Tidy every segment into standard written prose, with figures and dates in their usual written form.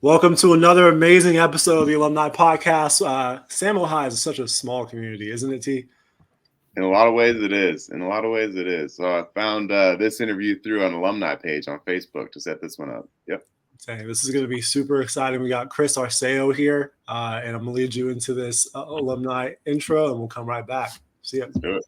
Welcome to another amazing episode of the Alumni Podcast. Samuel High is such a small community, isn't it, T? In a lot of ways, it is. So I found this interview through an alumni page on Facebook to set this one up. Yep. This is going to be super exciting. We got Chris Arceo here, and I'm going to lead you into this alumni intro, and we'll come right back. See ya. Let's do it.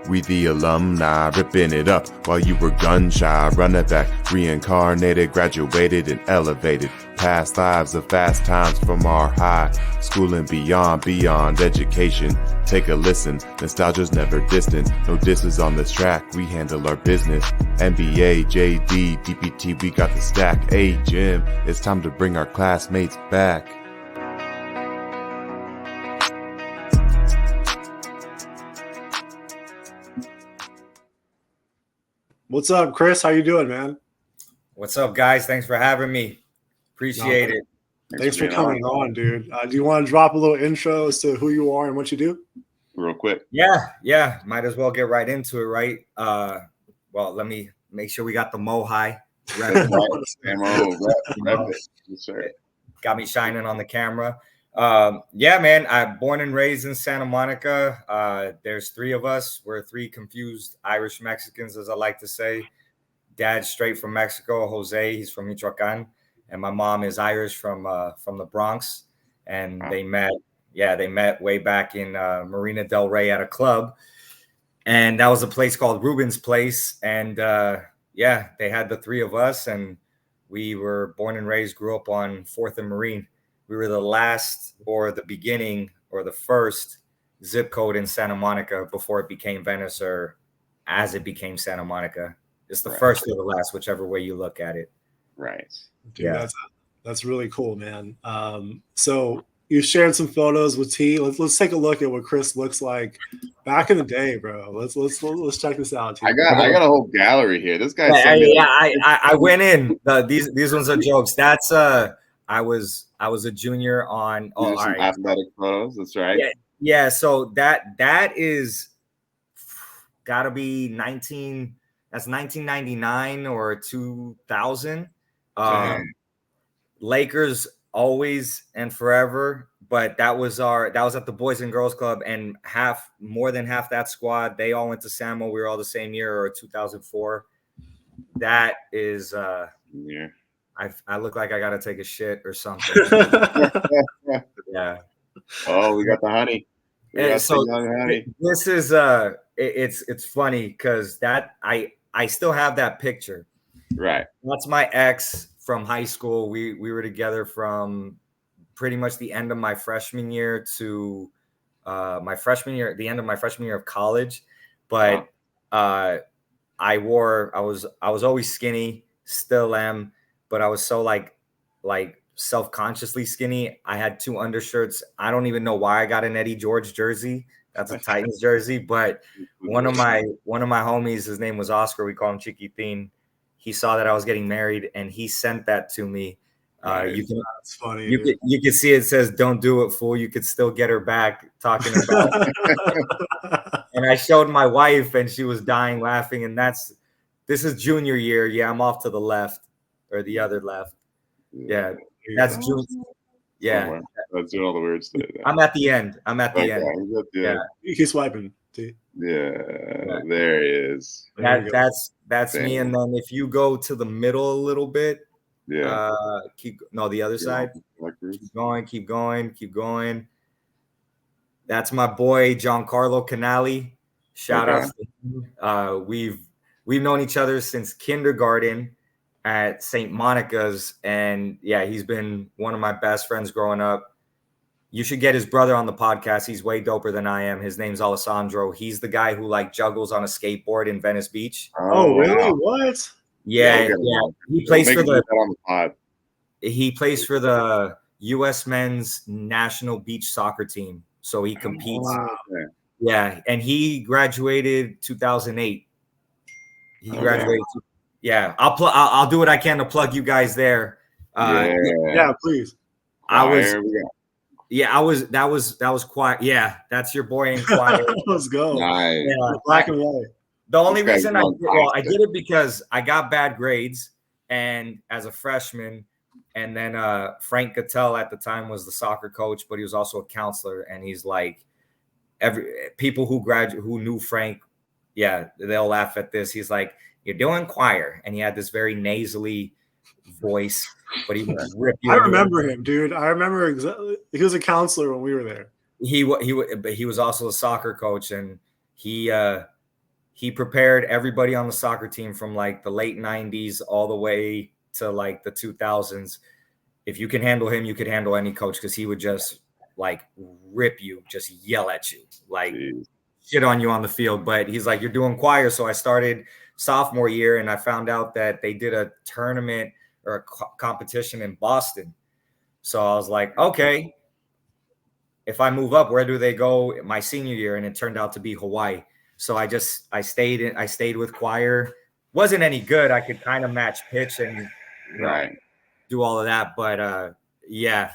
We the alumni, ripping it up while you were gun shy. Running back, reincarnated, graduated and elevated. Past lives of fast times from our high school and beyond education. Take a listen, nostalgia's never distant. No disses on this track, we handle our business. NBA, JD, DPT, we got the stack. Hey Jim, it's time to bring our classmates back. What's up, Chris? How you doing, man? What's up, guys? Thanks for having me. Appreciate it. Thanks for coming on, dude. Do you want to drop a little intro as to who you are and what you do? Real quick. Yeah. Might as well get right into it, right? Well, let me make sure we got the Mo High. Got me shining on the camera. Yeah, man. I'm born and raised in Santa Monica. There's three of us. We're three confused Irish Mexicans, as I like to say. Dad's straight from Mexico, Jose. He's from Michoacan, and my mom is Irish from the Bronx. And they met way back in Marina Del Rey at a club, and that was a place called Ruben's Place. And they had the three of us, and we were born and raised, grew up on 4th and Marine. We were the last or the beginning or the first zip code in Santa Monica before it became Venice, or as it became Santa Monica. It's the first or the last, whichever way you look at it. Right. Dude, yeah. That's really cool, man. So you shared some photos with T. Let's take a look at what Chris looks like back in the day, bro. Let's check this out. T. I got a whole gallery here. This guy. I went in. These ones are jokes. That's I was a junior on athletic photos. That's right. Yeah. So that is gotta be 1999 or 2000. Lakers always and forever, but that was at the Boys and Girls Club, and more than half that squad, they all went to Samo. We were all the same year, or 2004. That is I look like I gotta take a shit or something. Yeah. Oh, we got the honey. Honey. This is it's funny because that I still have that picture. Right. That's my ex from high school. We were together from pretty much the end of my freshman year to the end of my freshman year of college. But I was always skinny, still am. But I was so like self-consciously skinny. I had 2 undershirts. I don't even know why I got an Eddie George jersey. That's a Titans jersey. But one of my homies, his name was Oscar. We call him Chiquitin. He saw that I was getting married, and he sent that to me. That's funny. You can see it says, "Don't do it, fool." You could still get her back, talking about it. And I showed my wife, and she was dying laughing. And this is junior year. Yeah, I'm off to the left. Or the other left. Yeah, that's June. Yeah, that's doing all the weird stuff. I'm at the end. Yeah, he's swiping. See? Yeah, there he is. That's me. And then if you go to the middle a little bit, the other side. Keep going. That's my boy Giancarlo Canali. Shout out to him. We've known each other since kindergarten at St. Monica's, and he's been one of my best friends growing up. You should get his brother on the podcast. He's way doper than I am. His name's Alessandro. He's the guy who juggles on a skateboard in Venice Beach. Oh, really? Wow. What? Yeah. He plays for the U.S. men's national beach soccer team. So he competes. Wow. Yeah, and he graduated 2008. He graduated. Yeah, I'll do what I can to plug you guys there. Yeah, please. That was quiet. Yeah, that's your boy in quiet. Let's go. Nice. Yeah, Black and white. the only This guy's reason I fantastic. did it because I got bad grades and as a freshman, and then Frank Gattel at the time was the soccer coach, but he was also a counselor, and he's like, people who knew Frank, yeah, they'll laugh at this. He's like, you're doing choir, and he had this very nasally voice, but he would rip you. I remember him, dude. I remember exactly. He was a counselor when we were there. But he was also a soccer coach, and he prepared everybody on the soccer team from like the late 90s all the way to like the 2000s. If you can handle him, you could handle any coach, because he would just like rip you, just yell at you, like shit on you on the field. But he's like, you're doing choir. So I started sophomore year, and I found out that they did a tournament or a competition in Boston. So I was like, okay, if I move up, where do they go my senior year? And it turned out to be Hawaii. So I stayed with choir. Wasn't any good. I could kind of match pitch and do all of that. But yeah,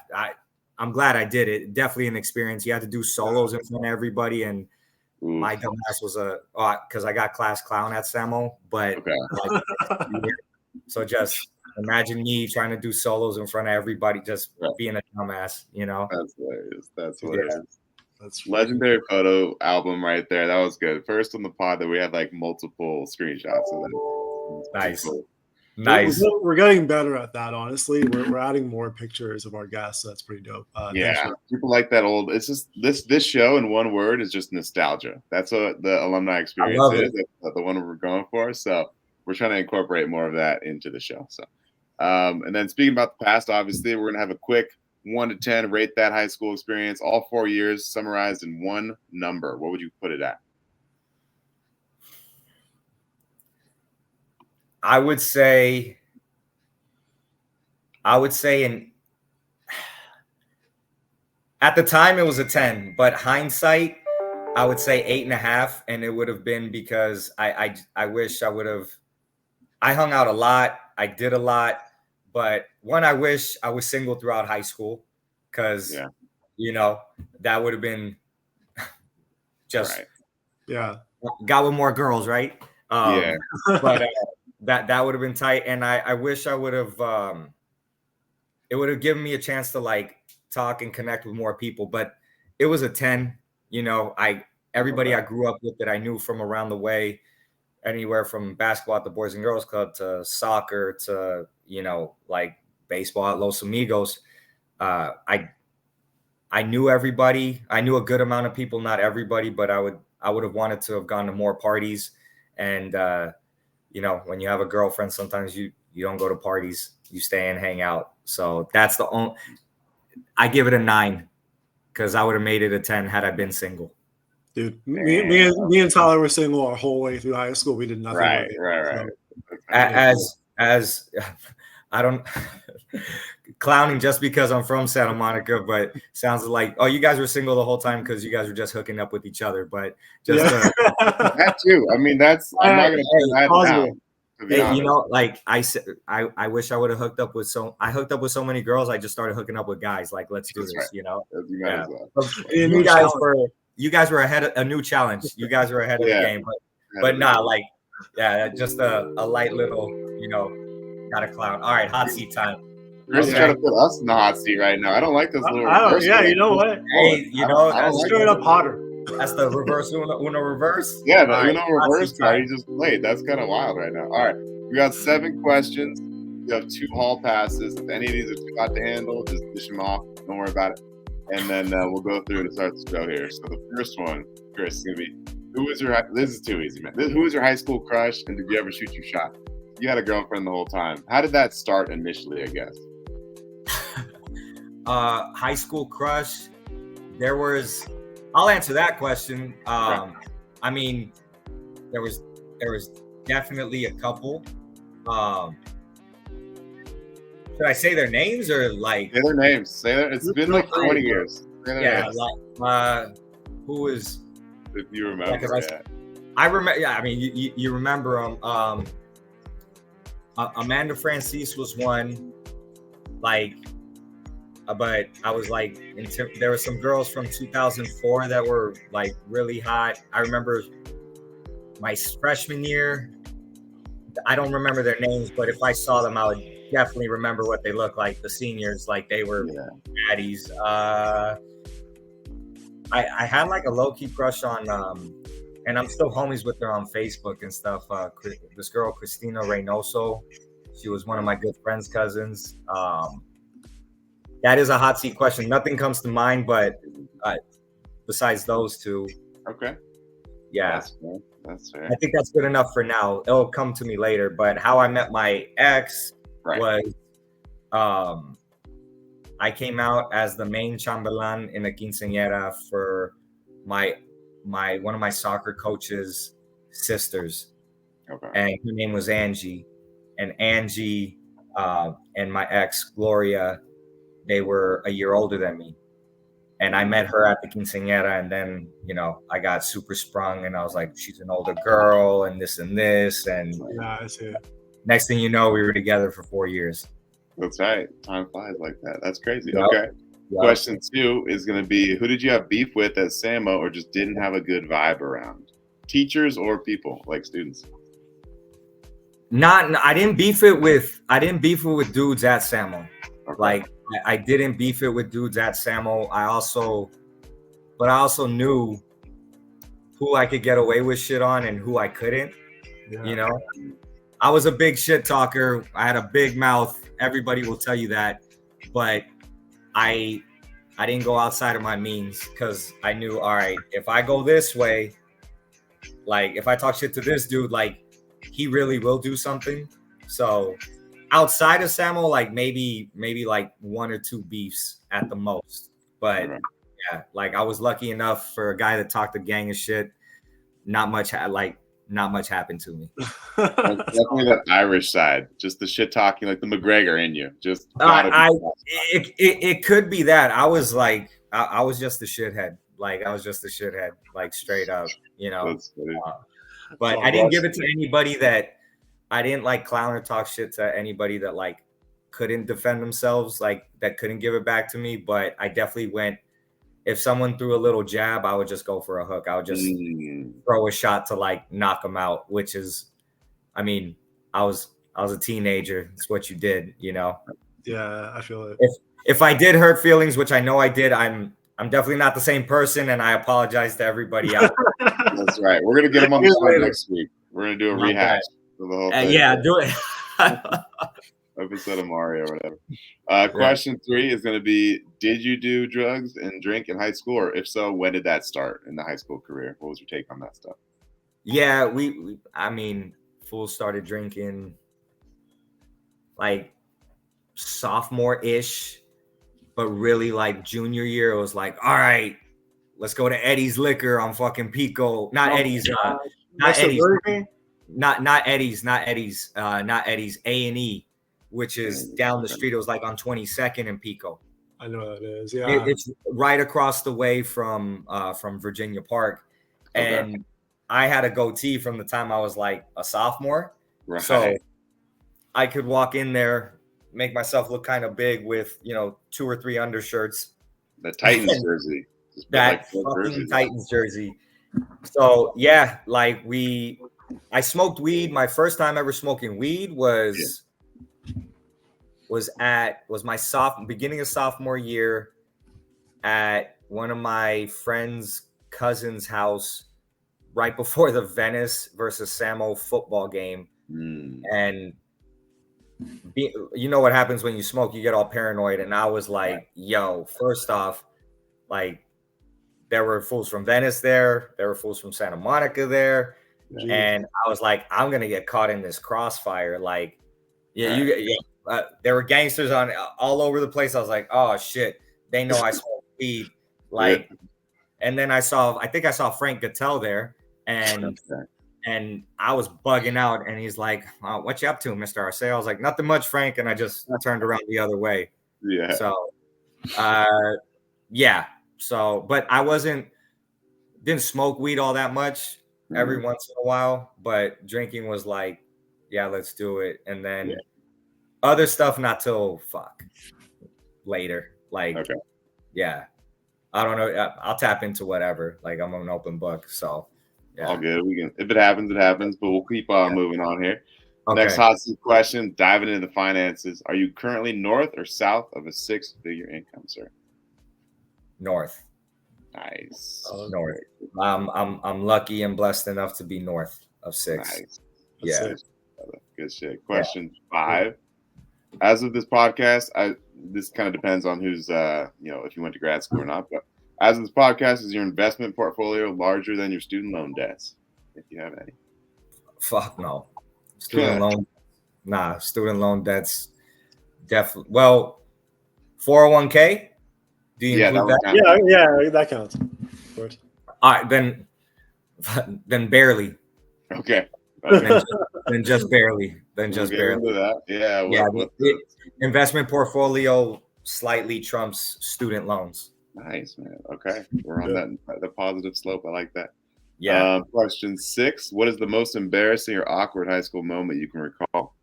I'm glad I did it. Definitely an experience. You had to do solos in front of everybody, and my dumbass was because I got class clown at Samo. But so just imagine me trying to do solos in front of everybody, just being a dumbass, you know? That's hilarious. That's hilarious. That's legendary photo album right there. That was good. First on the pod that we had like multiple screenshots of that. Nice. Cool. Nice. We're getting better at that, honestly. We're adding more pictures of our guests. So that's pretty dope. Yeah, people like that old. It's just this show in one word is just nostalgia. That's what the alumni experience is. That's the one we're going for. So we're trying to incorporate more of that into the show. So, and then speaking about the past, obviously we're gonna have a quick 1 to 10 rate that high school experience, all 4 years summarized in one number. What would you put it at? I would say at the time it was a 10, but hindsight, I would say 8.5. And it would have been because I wish I would have, I hung out a lot. I did a lot, but I wish I was single throughout high school, because, you know, that would have been just, got with more girls. Right. But that would have been tight. And I wish I would have, it would have given me a chance to like talk and connect with more people, but it was a 10, you know, everybody I grew up with that I knew from around the way, anywhere from basketball at the Boys and Girls Club to soccer to, you know, like baseball at Los Amigos. I knew everybody. I knew a good amount of people, not everybody, but I would have wanted to have gone to more parties. And, you know, when you have a girlfriend, sometimes you don't go to parties, you stay and hang out. So that's the only, I give it a 9, because I would have made it a 10 had I been single. Dude, me and Tyler were single our whole way through high school. We did nothing. Right. As I don't clowning just because I'm from Santa Monica, but sounds like, oh, you guys were single the whole time because you guys were just hooking up with each other. But just that too. I mean, I'm not gonna put that down. Hey, you know, like I said, I wish I would have hooked up with I hooked up with so many girls. I just started hooking up with guys. Like, let's do this, you know. You guys were ahead of a new challenge. You guys were ahead of the game, but not like, just a light little, you know, not a clown. All right, hot seat time. Chris is trying to put us in the hot seat right now. I don't like this little. You know what? Hey, you know, that's straight up hotter. That's the reverse Uno reverse. Yeah, the Uno reverse card you just played. That's kind of wild right now. All right, we got 7 questions. You have 2 hall passes. If any of these are too hot to handle, just dish them off. Don't worry about it. And then we'll go through and start the show here. So the first one, Chris, is gonna be, this is too easy, man. Who was your high school crush, and did you ever shoot your shot? You had a girlfriend the whole time. How did that start initially, I guess? High school crush, I'll answer that question. I mean, there was definitely a couple. Should I say their names or like? Say their names. It's been like 20 years. Names. Like who is? If you remember, I remember. Yeah, I mean, you remember them. Amanda Francis was one. Like, but I was like, there were some girls from 2004 that were like really hot. I remember my freshman year. I don't remember their names, but if I saw them, I would definitely remember what they looked like. The seniors, like they were baddies. I had like a low key crush on, and I'm still homies with her on Facebook and stuff. This girl, Christina Reynoso, she was one of my good friend's cousins. That is a hot seat question. Nothing comes to mind, but besides those two. Okay. Yeah. That's fair. I think that's good enough for now. It'll come to me later. But how I met my ex was I came out as the main chambelán in a quinceañera for one of my soccer coach's sisters. Okay. And her name was Angie. And Angie and my ex, Gloria, they were a year older than me. And I met her at the quinceañera, and then, I got super sprung, and I was like, she's an older girl, and this and this. And I see it. Next thing you know, we were together for 4 years. That's right. Time flies like that. That's crazy. Yep. Okay. Yep. Question 2 is going to be, who did you have beef with at Samo or just didn't have a good vibe around? Teachers or people, like students? I didn't beef it with dudes at Samo. Okay. Like, I didn't beef it with dudes at Samo. I also knew who I could get away with shit on and who I couldn't. Yeah. I was a big shit talker. I had a big mouth. Everybody will tell you that. But I didn't go outside of my means because I knew, all right, if I go this way, like if I talk shit to this dude, like he really will do something. So outside of Samo, like maybe like 1 or 2 beefs at the most. But yeah, like I was lucky enough for a guy that talked a gang of shit. Not much happened to me. Definitely that Irish side, just the shit talking, like the McGregor in you. Just it could be that I was like I was just a shithead. Like I was just a shithead, like straight up, but I didn't give it to anybody that I didn't like clown or talk shit to anybody that like couldn't defend themselves, like that couldn't give it back to me. But I definitely went. If someone threw a little jab, I would just go for a hook. I would just throw a shot to like knock them out, which is, I mean, I was a teenager. It's what you did, Yeah, I feel it. If I did hurt feelings, which I know I did, I'm definitely not the same person, and I apologize to everybody out there. That's right. We're gonna get him on the show next week. We're gonna do a rehash of the whole thing. Yeah, do it. Episode of Mario or whatever. Question 3 is going to be, did you do drugs and drink in high school? Or if so, when did that start in the high school career? What was your take on that stuff? Yeah, fools started drinking like sophomore-ish, but really like junior year, it was like, all right, let's go to Eddie's Liquor on fucking Pico. Not Eddie's. Not Eddie's, A&E. Which is down the street. It was like on 22nd and Pico. I know what it is. Yeah, it's right across the way from Virginia Park. Okay. And I had a goatee from the time I was like a sophomore, so I could walk in there, make myself look kind of big with 2 or 3 undershirts. The Titans jersey. That fucking Titans jersey. So yeah, like I smoked weed. My first time ever smoking weed was my beginning of sophomore year at one of my friend's cousin's house right before the Venice versus Samo football game. And you know what happens when you smoke, you get all paranoid. And I was like, yo, first off, like there were fools from Venice there. There were fools from Santa Monica there. Jeez. And I was like, I'm going to get caught in this crossfire. Like, there were gangsters on all over the place. I was like, oh shit, they know I smoke weed. Like, and then I think I saw Frank Gattel there, and I was bugging out, and he's like, what you up to, Mr. Arceo? I was like, nothing much, Frank, and I just turned around the other way. Yeah. So, So, but I didn't smoke weed all that much. Every once in a while, but drinking was like, yeah, let's do it. And then other stuff, not till later. Like, Okay. yeah, I don't know. I'll tap into whatever. Like, I'm an open book. So, yeah. All good. We can, if it happens, it happens. But we'll keep moving on here. Okay. Next hot seat question, diving into the finances. Are you currently north or south of a 6-figure income, sir? North. Nice. North. I'm lucky and blessed enough to be north of 6. Nice. Yeah. Good shit. Question 5. As of this podcast, this kind of depends on who's if you went to grad school or not, but as of this podcast, is your investment portfolio larger than your student loan debts, if you have any? Fuck no. Student loan debts definitely. Well, 401k. Do you include that? Yeah, that counts. Of course. All right, then barely. Okay. Then just barely. Then just barely. That. Yeah. The investment portfolio slightly trumps student loans. Nice, man. Okay, we're on the positive slope. I like that. Yeah. Question 6. What is the most embarrassing or awkward high school moment you can recall?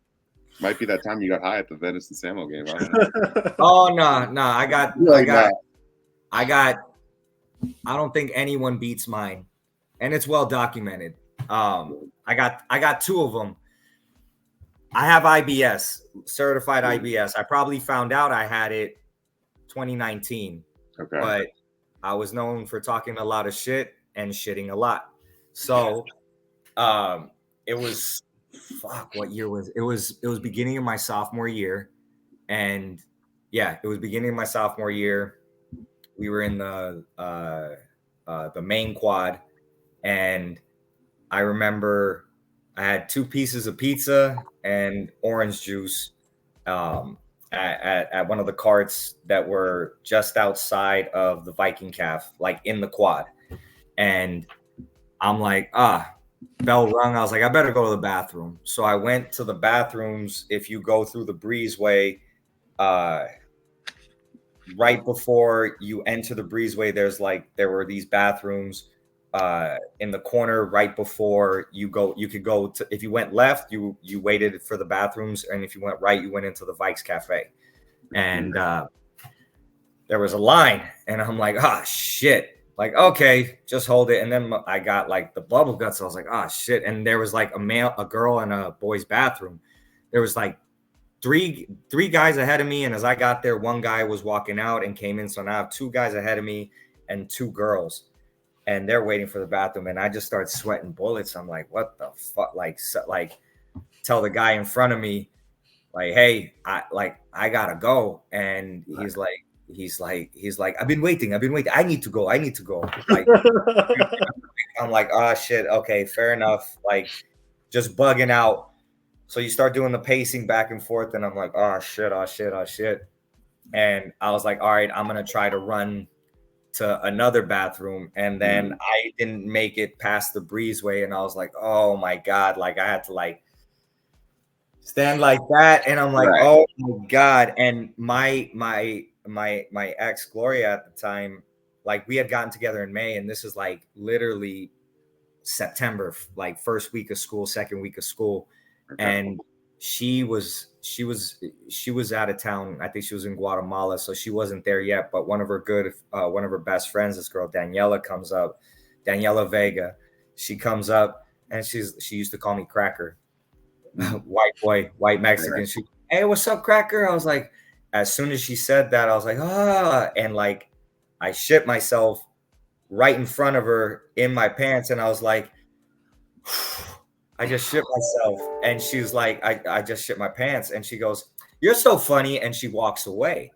Might be that time you got high at the Venice and Samo game. I don't know. Oh no. I don't think anyone beats mine, and it's well documented. I got 2 of them. I have IBS, certified IBS. I probably found out I had it 2019. Okay. But I was known for talking a lot of shit and shitting a lot. So it was what year was it? It was beginning of my sophomore year. And yeah, it was beginning of my sophomore year. We were in the main quad, and I remember I had 2 pieces of pizza and orange juice at one of the carts that were just outside of the Viking Calf, like in the quad. And I'm like, bell rung. I was like, I better go to the bathroom. So I went to the bathrooms. If you go through the breezeway, right before you enter the breezeway, there were these bathrooms in the corner right before you go. You could go to, if you went left, you waited for the bathrooms, and if you went right, you went into the Vikes Cafe. And there was a line, and I'm like, shit. Like, okay, just hold it. And then I got like the bubble guts. I was like, shit. And there was like a girl and a boy's bathroom. There was like three guys ahead of me, and as I got there, one guy was walking out and came in. So now I have 2 guys ahead of me and 2 girls. And they're waiting for the bathroom, and I just start sweating bullets. I'm like, what the fuck? Like tell the guy in front of me, like, hey, I gotta go. And he's like, I've been waiting. I need to go. Like, I'm like, shit. Okay, fair enough. Like, just bugging out. So you start doing the pacing back and forth, and I'm like, oh shit. And I was like, all right, I'm gonna try to run to another bathroom, and then I didn't make it past the breezeway, and I was like, oh my god, like I had to like stand like that, and I'm like, oh my god. And my ex Gloria at the time, like we had gotten together in May, and this is like literally September, like first week of school, second week of school, and she was out of town. I think she was in Guatemala, so she wasn't there yet. But one of her best friends, this girl Daniela, comes up. Daniela Vega, she comes up, and she used to call me Cracker, white boy, white Mexican. She, hey, what's up, Cracker? I was like, as soon as she said that, I was like, and like I shit myself right in front of her in my pants, and I was like, I just shit myself. And she was like, I just shit my pants. And she goes, you're so funny. And she walks away.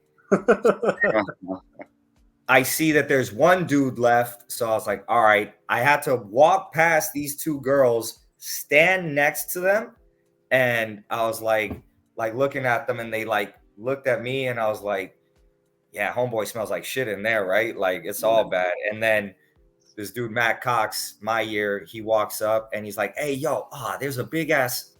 I see that there's one dude left. So I was like, all right. I had to walk past these 2 girls, stand next to them. And I was like looking at them, and they like looked at me, and I was like, yeah, homeboy smells like shit in there, right? Like it's all bad. And then this dude, Matt Cox, my year, he walks up and he's like, hey, yo, there's a big ass.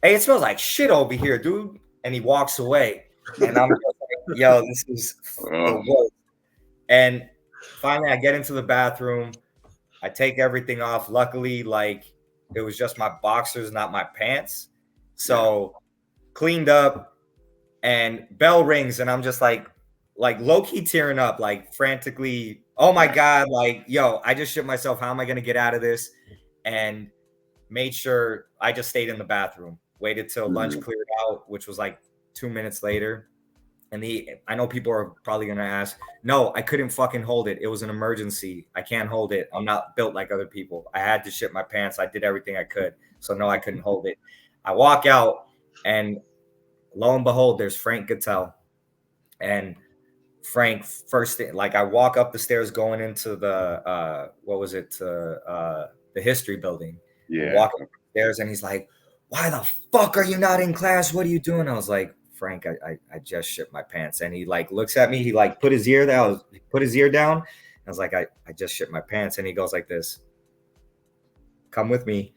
Hey, it smells like shit over here, dude. And he walks away. And I'm just like, yo, this is the worst. And finally, I get into the bathroom. I take everything off. Luckily, like, it was just my boxers, not my pants. So cleaned up. and bell rings, and I'm just like low-key tearing up, like frantically, oh my God, like, yo, I just shit myself. How am I going to get out of this? And made sure I just stayed in the bathroom, waited till lunch cleared out, which was like 2 minutes later. And I know people are probably going to ask, no, I couldn't fucking hold it. It was an emergency. I can't hold it. I'm not built like other people. I had to shit my pants. I did everything I could. So no, I couldn't hold it. I walk out, and lo and behold, there's Frank Gattel. And Frank, first thing, like I walk up the stairs going into the the history building. Yeah. Walk up the stairs, and he's like, why the fuck are you not in class? What are you doing? I was like, Frank, I just shit my pants. And he like looks at me, he like put his ear down. I was like, I just shit my pants. And he goes like this, come with me.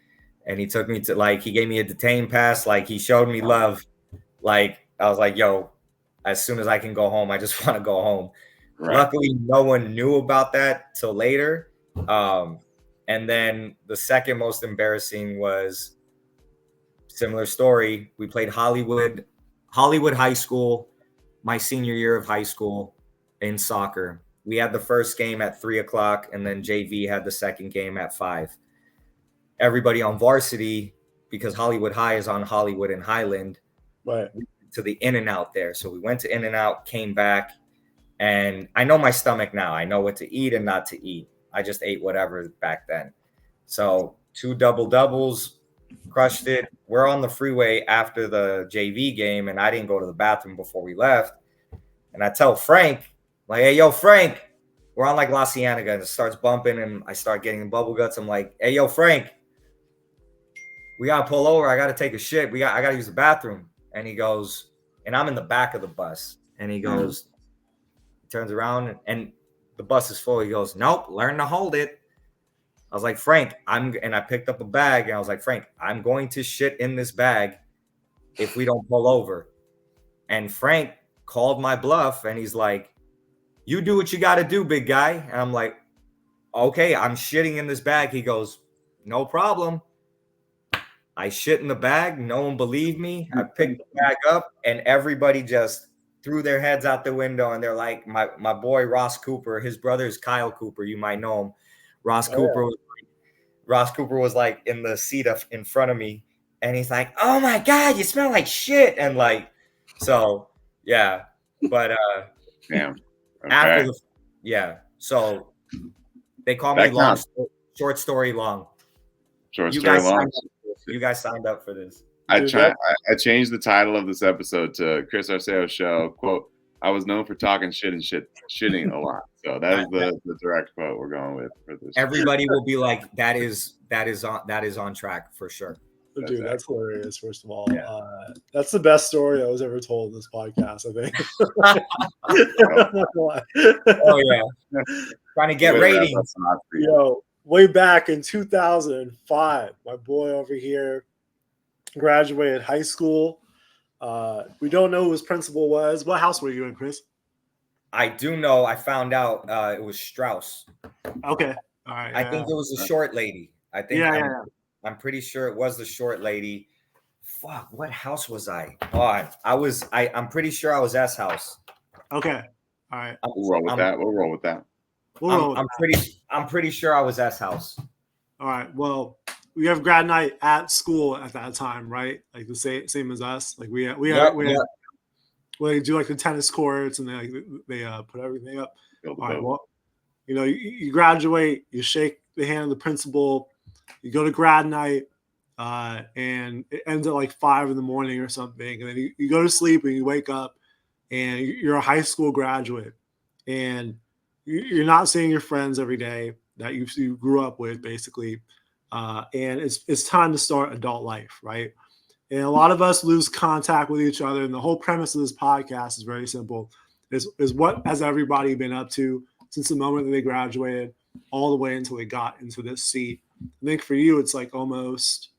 And he took me to, like, he gave me a detain pass, like he showed me love. Like I was like, yo, as soon as I can go home, I just want to go home. Right. Luckily, no one knew about that till later. And then the second most embarrassing was similar story. We played Hollywood High School, my senior year of high school in soccer. We had the first game at 3:00, and then JV had the second game at 5. Everybody on varsity, because Hollywood High is on Hollywood and Highland, right, to the In-N-Out there. So we went to In-N-Out, came back, and I know my stomach now. I know what to eat and not to eat. I just ate whatever back then. So 2 double-doubles, crushed it. We're on the freeway after the JV game, and I didn't go to the bathroom before we left. And I tell Frank, like, hey, yo, Frank, we're on like La Cienega, and it starts bumping, and I start getting bubble guts. I'm like, hey, yo, Frank, we got to pull over. I got to take a shit. I got to use the bathroom. And he goes, and I'm in the back of the bus, and he goes, turns around, and the bus is full. He goes, nope, learn to hold it. I was like, Frank, and I picked up a bag, and I was like, Frank, I'm going to shit in this bag if we don't pull over. And Frank called my bluff, and he's like, you do what you got to do, big guy. And I'm like, okay, I'm shitting in this bag. He goes, no problem. I shit in the bag. No one believed me. I picked the bag up, and everybody just threw their heads out the window, and they're like, my boy Ross Cooper, his brother is Kyle Cooper. You might know him. Ross Cooper was like in the seat in front of me, and he's like, oh my God, you smell like shit. And like, so yeah, but damn. Okay. After so they call me long, short story long. Short story long. You guys signed up for this. I changed the title of this episode to Chris Arceo Show, quote, I was known for talking shit and shitting a lot. So that is the direct quote we're going with for this. Everybody will be like, that is on track for sure. Dude, that's hilarious. First of all, that's the best story that was ever told in this podcast, I think. Oh yeah, trying to get ratings. Yo, way back in 2005, my boy over here graduated high school. We don't know who his principal was. What house were you in, Chris? I do know. I found out it was Strauss. Okay, all right. I think it was the short lady. I think. I'm pretty sure it was the short lady. Fuck, what house was I? Oh, I'm pretty sure I was S house. Okay, all right. We'll roll with that. I'm pretty sure I was S house. All right. Well, we have grad night at school at that time, right? Like the same as us. Like we do like the tennis courts, and they put everything up. All right. Well, you graduate, you shake the hand of the principal. You go to grad night, and it ends at like 5 a.m. or something. And then you go to sleep, and you wake up, and you're a high school graduate, and you're not seeing your friends every day that you grew up with, basically. And it's time to start adult life, right? And a lot of us lose contact with each other. And the whole premise of this podcast is very simple: is what has everybody been up to since the moment that they graduated, all the way until they got into this seat. I think for you, it's like almost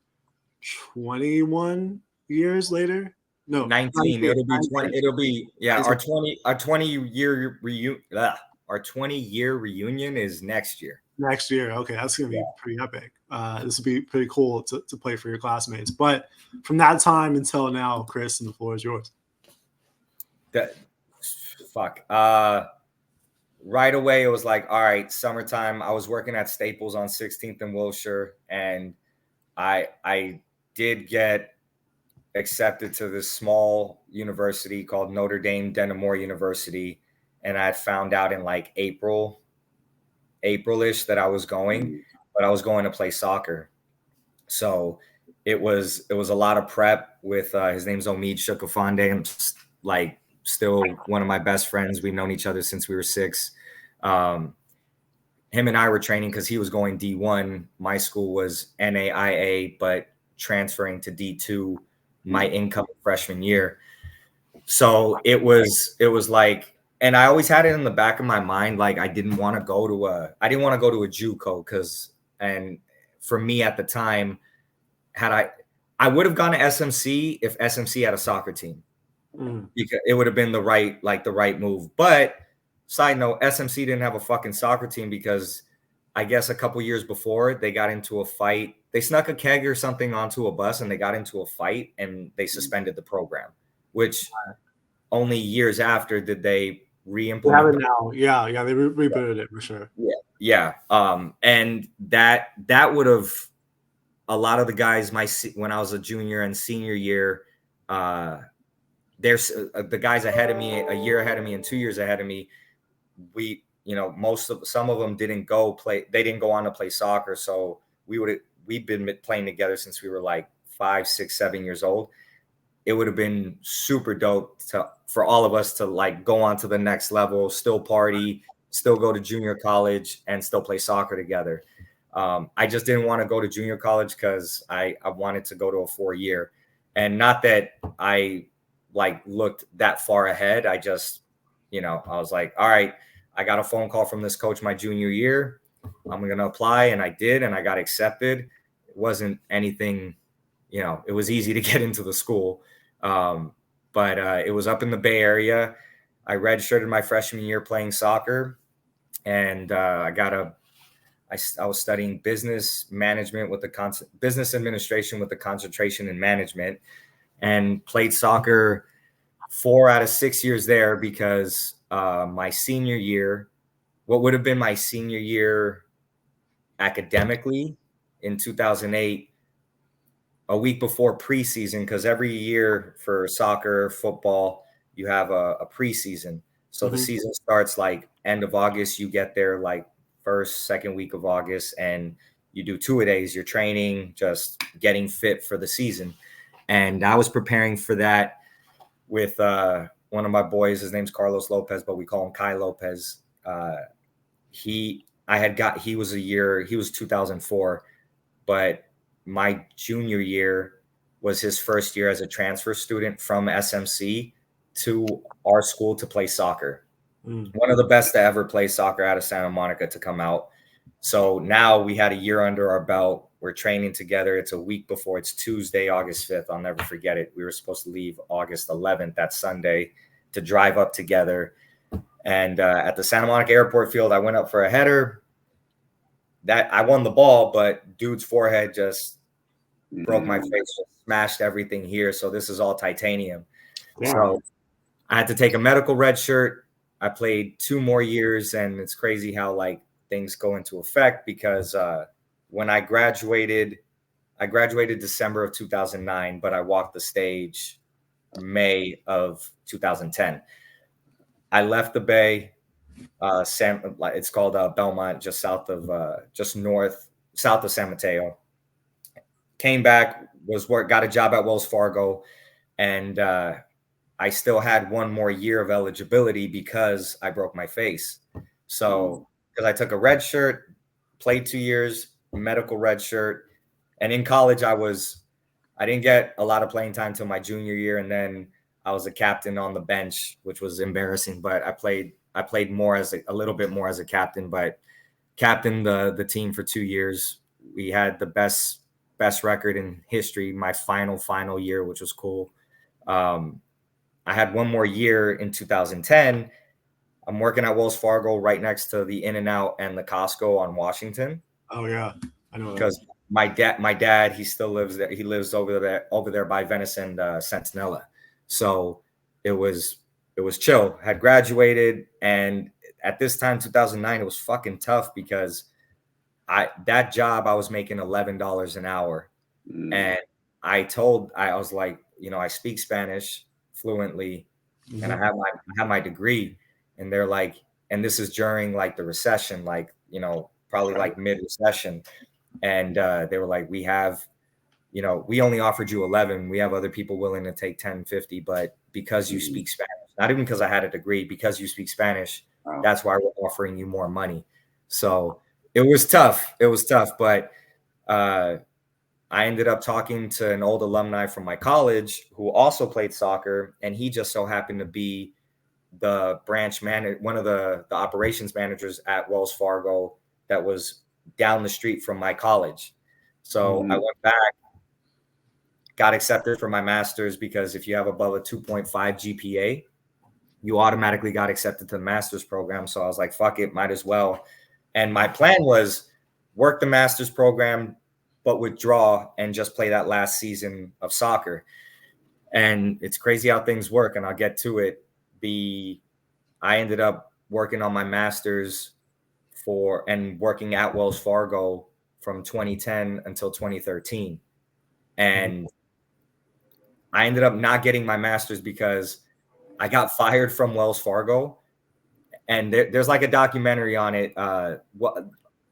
21 years later. No, 19. It'll be 20. It'll be our 20-year reunion. Our 20-year reunion is next year. Next year, okay, that's gonna be pretty epic. This will be pretty cool to play for your classmates. But from that time until now, Chris, and the floor is yours. That fuck. Right away, it was like, all right, summertime. I was working at Staples on 16th and Wilshire, and I did get accepted to this small university called Notre Dame De Namur University, and I had found out in like April-ish that I was going, but I was going to play soccer. So it was a lot of prep with his name's Omid Shukafande. I'm like still one of my best friends. We've known each other since we were 6. Him and I were training because he was going D1. My school was NAIA, but transferring to D2 my incoming freshman year. So it was like, and I always had it in the back of my mind, like I didn't want to go to a JUCO because, and for me at the time, I would have gone to SMC if SMC had a soccer team. Because it would have been the right move. But side note, SMC didn't have a fucking soccer team because I guess a couple years before they got into a fight. They snuck a keg or something onto a bus and they got into a fight and they suspended the program, which only years after did they re-implement. They have it now. Yeah, they rebooted it for sure. Yeah. And that would have, a lot of the guys when I was a junior and senior year, there's the guys ahead of me, a year ahead of me and 2 years ahead of me. Some of them didn't go play. They didn't go on to play soccer. So we've been playing together since we were like 5, 6, 7 years old. It would have been super dope for all of us to like go on to the next level, still party, still go to junior college and still play soccer together. I just didn't want to go to junior college because I wanted to go to a 4-year, and not that I like looked that far ahead. I just, I was like, all right, I got a phone call from this coach my junior year. I'm going to apply. And I did, and I got accepted. It wasn't anything, it was easy to get into the school. But it was up in the Bay Area. I redshirted my freshman year playing soccer, and I was studying business management with business administration with the concentration in management, and played soccer 4 out of 6 years there because my senior year, what would have been my senior year academically in 2008, a week before preseason, because every year for soccer, football, you have a preseason. So the season starts like end of August. You get there like first, second week of August, and you do 2-a-days. You're training, just getting fit for the season. And I was preparing for that with one of my boys. His name's Carlos Lopez, but we call him Kai Lopez. He was 2004, but my junior year was his first year as a transfer student from SMC to our school to play soccer. One of the best to ever play soccer out of Santa Monica to come out. So now we had a year under our belt. We're training together. It's a week before. It's Tuesday, August 5th. I'll never forget it. We were supposed to leave August 11th, that Sunday, to drive up together. And at the Santa Monica Airport field, I went up for a header. That I won the ball, but dude's forehead just broke my face, just smashed everything here. So this is all titanium. Yeah. So I had to take a medical red shirt. I played 2 more years, and it's crazy how like things go into effect because when I graduated December of 2009, but I walked the stage May of 2010. I left the Bay. It's called Belmont, just south of San Mateo. Came back, got a job at Wells Fargo, and I still had 1 more year of eligibility because I broke my face. So because I took a red shirt, played 2 years, medical red shirt, and in college I didn't get a lot of playing time till my junior year, and then I was a captain on the bench, which was embarrassing, but I played a little bit more as a captain, but captained the team for 2 years. We had the best record in history my final year, which was cool. I had 1 more year in 2010. I'm working at Wells Fargo right next to the In-N-Out and the Costco on Washington. Oh yeah, I know. Because my dad, he still lives there. He lives over there by Venice and Centinela. So it was it was chill. Had graduated, and at this time, 2009, it was fucking tough because that job I was making $11 an hour, and I was like, I speak Spanish fluently, and I have my degree, and they're like, and this is during like the recession, like probably like mid-recession, and they were like, we only offered you 11. We have other people willing to take 10.50, but because you speak Spanish, not even because I had a degree, because you speak Spanish, that's why we're offering you more money. So it was tough. But I ended up talking to an old alumni from my college who also played soccer, and he just so happened to be the branch manager, one of the operations managers at Wells Fargo that was down the street from my college. So I went back, got accepted for my master's, because if you have above a 2.5 GPA, you automatically got accepted to the master's program. So I was like, fuck it, might as well. And my plan was work the master's program, but withdraw and just play that last season of soccer. And it's crazy how things work, and I'll get to it. I ended up working on my master's and working at Wells Fargo from 2010 until 2013. And I ended up not getting my master's because I got fired from Wells Fargo. And there's like a documentary on it. I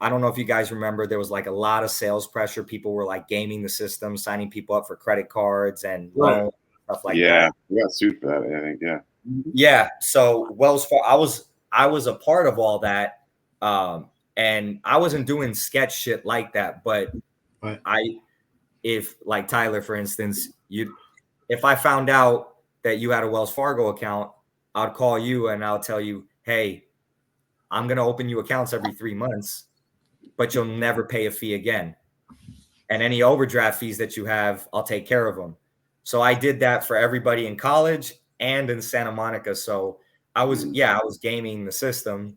don't know if you guys remember, there was like a lot of sales pressure. People were like gaming the system, signing people up for credit cards and loans, stuff like that. Yeah, we got sued for that, I think. Yeah. Yeah. So Wells Fargo, I was a part of all that. And I wasn't doing sketch shit like that, but if like Tyler, for instance, if I found out that you had a Wells Fargo account, I'd call you and I'll tell you, hey, I'm going to open you accounts every 3 months, but you'll never pay a fee again. And any overdraft fees that you have, I'll take care of them. So I did that for everybody in college and in Santa Monica. So I was gaming the system,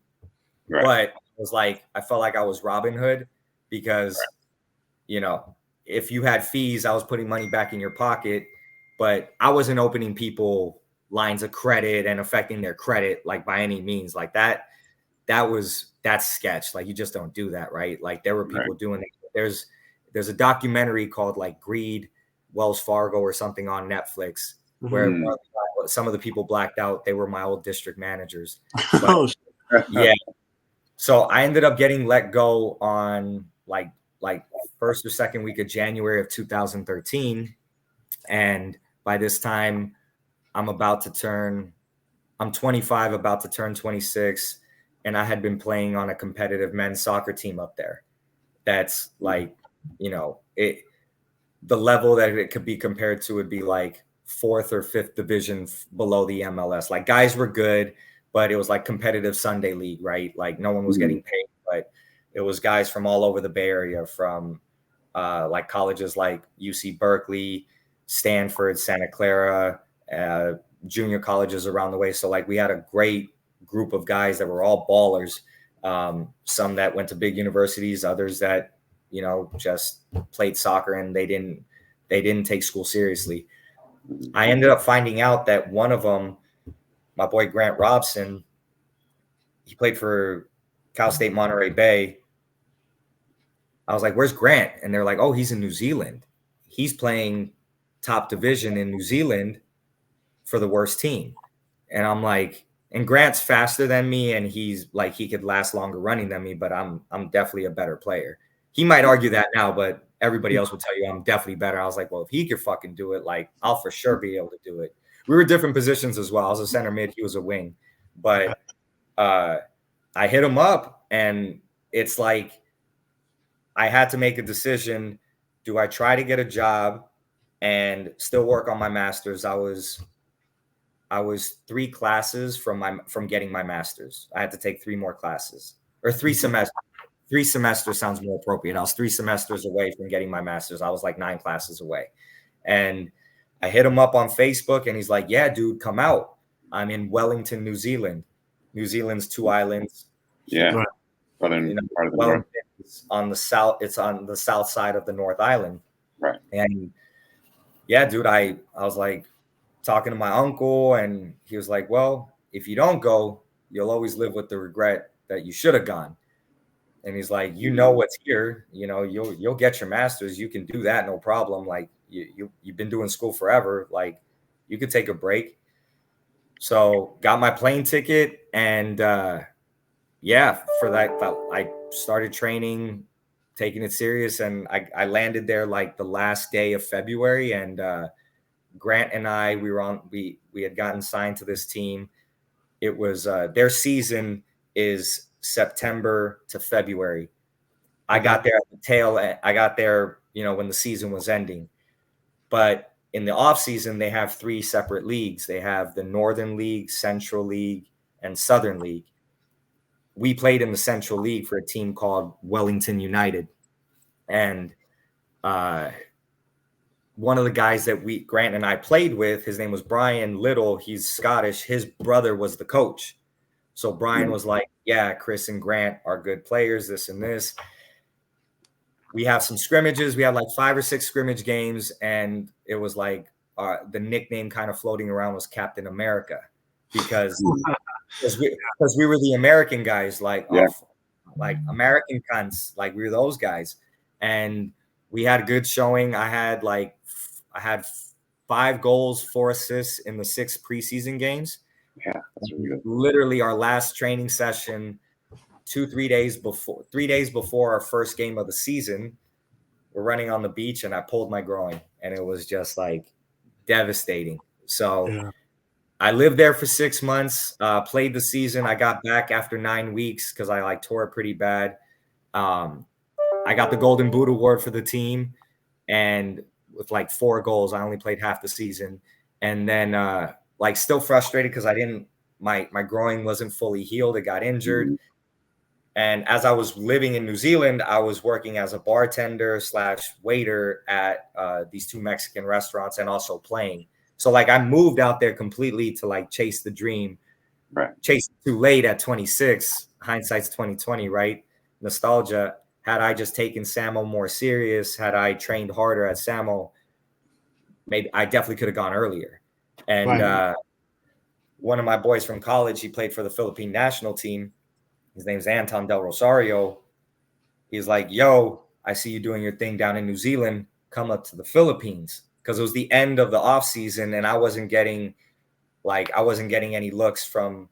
but it was like, I felt like I was Robin Hood because, if you had fees, I was putting money back in your pocket, but I wasn't opening people lines of credit and affecting their credit, like by any means. Like that's sketch. Like you just don't do that, right? Like there were people doing it. There's a documentary called like Greed, Wells Fargo or something on Netflix where some of the people blacked out. They were my old district managers. But, yeah. So I ended up getting let go on like first or second week of January of 2013. And by this time I'm 25, about to turn 26. And I had been playing on a competitive men's soccer team up there. That's like, the level that it could be compared to would be like 4th or 5th division below the MLS. Like guys were good, but it was like competitive Sunday league, right? Like no one was getting paid, but it was guys from all over the Bay Area, from like colleges like UC Berkeley, Stanford, Santa Clara, junior colleges around the way. So like we had a great group of guys that were all ballers. Some that went to big universities, others that, just played soccer and they didn't take school seriously. I ended up finding out that one of them, my boy Grant Robson, he played for Cal State Monterey Bay. I was like, where's Grant? And they're like, oh, he's in New Zealand. He's playing top division in New Zealand for the worst team. And I'm like, and Grant's faster than me, and he's like, he could last longer running than me, but I'm definitely a better player. He might argue that now, but everybody else will tell you I'm definitely better. I was like, well, if he could fucking do it, like I'll for sure be able to do it. We were different positions as well. I was a center mid, he was a wing. But I hit him up, and it's like I had to make a decision. Do I try to get a job and still work on my master's? I was 3 classes from getting my master's. I had to take 3 more classes, or 3 semesters. 3 semesters sounds more appropriate. I was 3 semesters away from getting my master's. I was like 9 classes away. And I hit him up on Facebook, and he's like, yeah, dude, come out. I'm in Wellington, New Zealand. New Zealand's 2 islands. Yeah. But in part of the north. It's on the south side of the North Island. Right. And yeah, dude, I was like, talking to my uncle, and he was like, well, if you don't go, you'll always live with the regret that you should have gone. And he's like, you know what's here, you know, you'll get your master's, you can do that, no problem. Like you've been doing school forever, like you could take a break. So got my plane ticket, and yeah, for that I started training, taking it serious, and I landed there like the last day of February, and Grant and I, we had gotten signed to this team. It was their season is September to February. I got there at the tail end. I got there, you know, when the season was ending. But in the off season, they have 3 separate leagues. They have the Northern League, Central League, and Southern League. We played in the Central League for a team called Wellington United. And one of the guys that Grant and I played with, his name was Brian Little. He's Scottish. His brother was the coach. So Brian was like, yeah, Chris and Grant are good players, this and this. We have some scrimmages. We had like 5 or 6 scrimmage games. And it was like the nickname kind of floating around was Captain America, because we were the American guys, like American cunts. Like we were those guys. And we had a good showing. I had 5 goals, 4 assists in the 6 preseason games. Yeah, that's really good. Literally our last training session, 3 days before our first game of the season, we're running on the beach, and I pulled my groin, and it was just like devastating. So I lived there for 6 months, played the season. I got back after 9 weeks because I like tore it pretty bad. I got the Golden Boot Award for the team, and with like 4 goals, I only played half the season. And then like still frustrated because my groin wasn't fully healed. It got injured. Mm-hmm. And as I was living in New Zealand, I was working as a bartender / waiter at these 2 Mexican restaurants, and also playing. So like I moved out there completely to like chase the dream. Right. Chase it too late at 26. Hindsight's 2020, right? Nostalgia. Had I just taken Samo more serious, had I trained harder at Samo, maybe I definitely could have gone earlier. And one of my boys from college, he played for the Philippine national team. His name's Anton Del Rosario. He's like, yo, I see you doing your thing down in New Zealand. Come up to the Philippines. Because it was the end of the off season, and I wasn't getting any looks from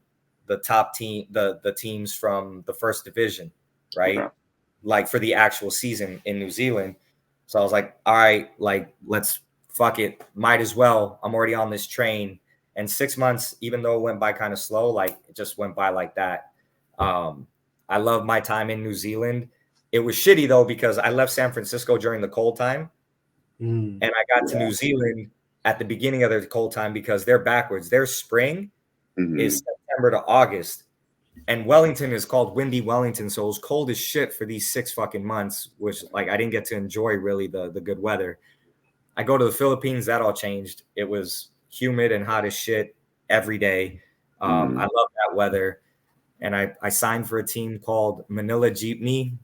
the top team, the teams from the first division, right? Okay. Like for the actual season in New Zealand. So I was like, all right, like let's fuck it. Might as well. I'm already on this train. And 6 months, even though it went by kind of slow, like it just went by like that. I love my time in New Zealand. It was shitty though, because I left San Francisco during the cold time. And I got to New Zealand at the beginning of their cold time, because they're backwards. Their spring is September to August. And Wellington is called Windy Wellington. So it was cold as shit for these 6 fucking months, which like I didn't get to enjoy really the good weather. I go to the Philippines, that all changed. It was humid and hot as shit every day. I love that weather. And I signed for a team called Manila Jeepney.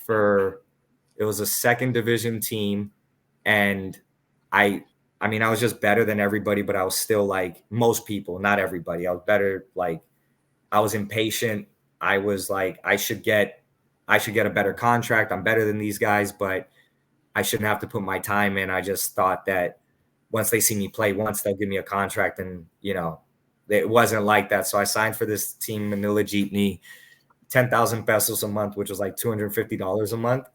It was a 2nd division team. And I mean, I was just better than everybody, but I was still like most people, not everybody. I was better. Like I was impatient. I was like, I should get a better contract. I'm better than these guys, but I shouldn't have to put my time in. I just thought that once they see me play once, they'll give me a contract. And, you know, it wasn't like that. So I signed for this team, Manila Jeepney, 10,000 pesos a month, which was like $250 a month.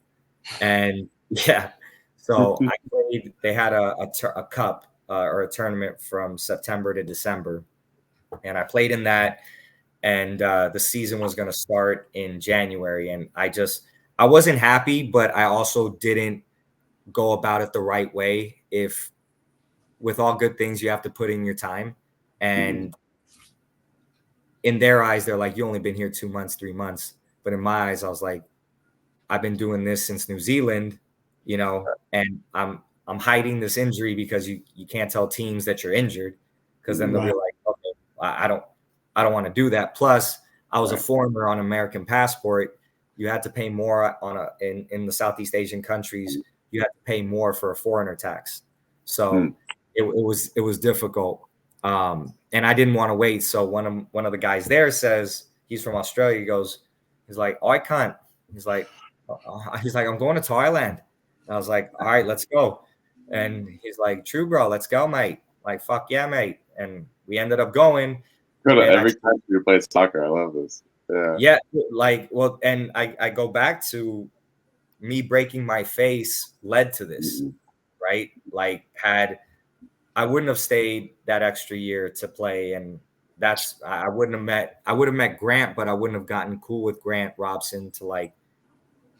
And yeah, so I played, they had a cup or a tournament from September to December. And I played in that. And the season was going to start in January. And I wasn't happy, but I also didn't go about it the right way. If with all good things, you have to put in your time. And in their eyes, they're like, you only been here 2 months, 3 months. But in my eyes, I was like, I've been doing this since New Zealand, you know, and I'm hiding this injury because you can't tell teams that you're injured, because then they'll be like, okay, I don't want to do that. Plus, I was a foreigner on an American passport. You had to pay more in the Southeast Asian countries. You had to pay more for a foreigner tax. So it was difficult. And I didn't want to wait. So one of the guys there says, he's from Australia. He's like, oh, I can't. He's like, I'm going to Thailand. And I was like, all right, let's go. And he's like, true, bro, let's go, mate. Like, fuck yeah, mate. And we ended up going. Go to every country you played soccer. I love this. Yeah. Like, well, and I go back to me breaking my face led to this, right? Like, I wouldn't have stayed that extra year to play, and I would have met Grant, but I wouldn't have gotten cool with Grant Robson to, like,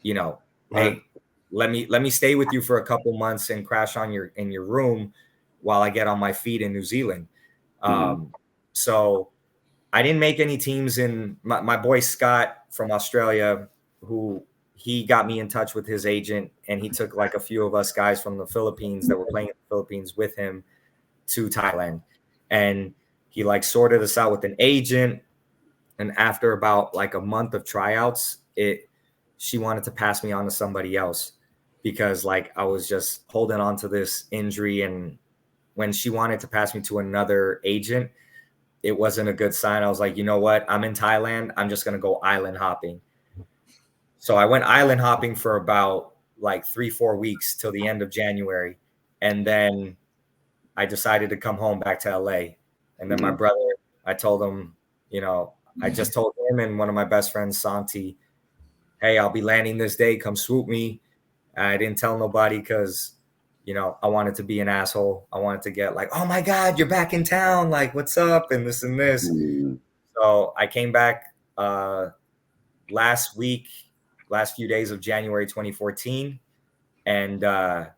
you know, right. Hey, let me stay with you for a couple months and crash in your room while I get on my feet in New Zealand. So I didn't make any teams. In my boy Scott from Australia, who he got me in touch with his agent, and he took like a few of us guys from the Philippines that were playing in the Philippines with him to Thailand, and he like sorted us out with an agent. And after about like a month of tryouts, she wanted to pass me on to somebody else, because like I was just holding on to this injury. And when she wanted to pass me to another agent, it wasn't a good sign. I was like, you know what? I'm in Thailand. I'm just going to go island hopping. So I went island hopping for about like 3-4 weeks till the end of January. And then I decided to come home back to LA. And then my brother, I told him, I just told him and one of my best friends, Santi, hey, I'll be landing this day. Come swoop me. I didn't tell nobody because, I wanted to be an asshole. I wanted to get like, oh my God, you're back in town. Like, what's up? And this and this. So I came back last few days of January 2014. And that's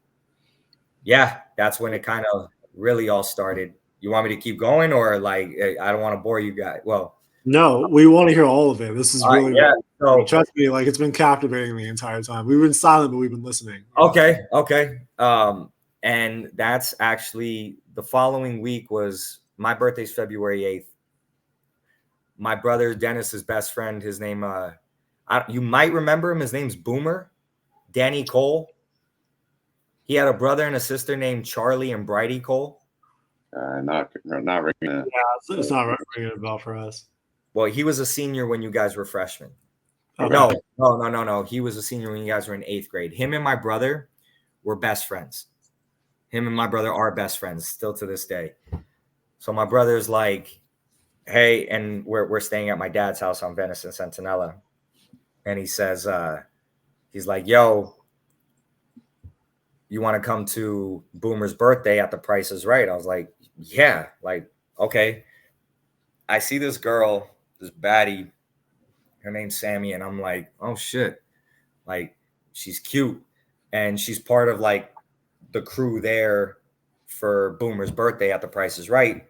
when it kind of really all started. You want me to keep going, or like, I don't want to bore you guys? Well, no, we want to hear all of it. This is really, so, trust me, like it's been captivating the entire time. We've been silent, but we've been listening. Okay. And that's actually the following week was my birthday's February 8th. My brother Dennis's best friend, his name, you might remember him. His name's Boomer, Danny Cole. He had a brother and a sister named Charlie and Bridie Cole. Not ringing that. Yeah, it's not ringing a bell for us. Well, he was a senior when you guys were freshmen. Okay. No. He was a senior when you guys were in 8th grade. Him and my brother were best friends. Him and my brother are best friends still to this day. So my brother's like, hey, and we're staying at my dad's house on Venice and Centinela. And he says, he's like, yo, you want to come to Boomer's birthday at the Price is Right? I was like, yeah, like, okay. I see this girl, this baddie, her name's Sammy, and I'm like, oh shit, like she's cute, and she's part of like the crew there for Boomer's birthday at the Price is Right.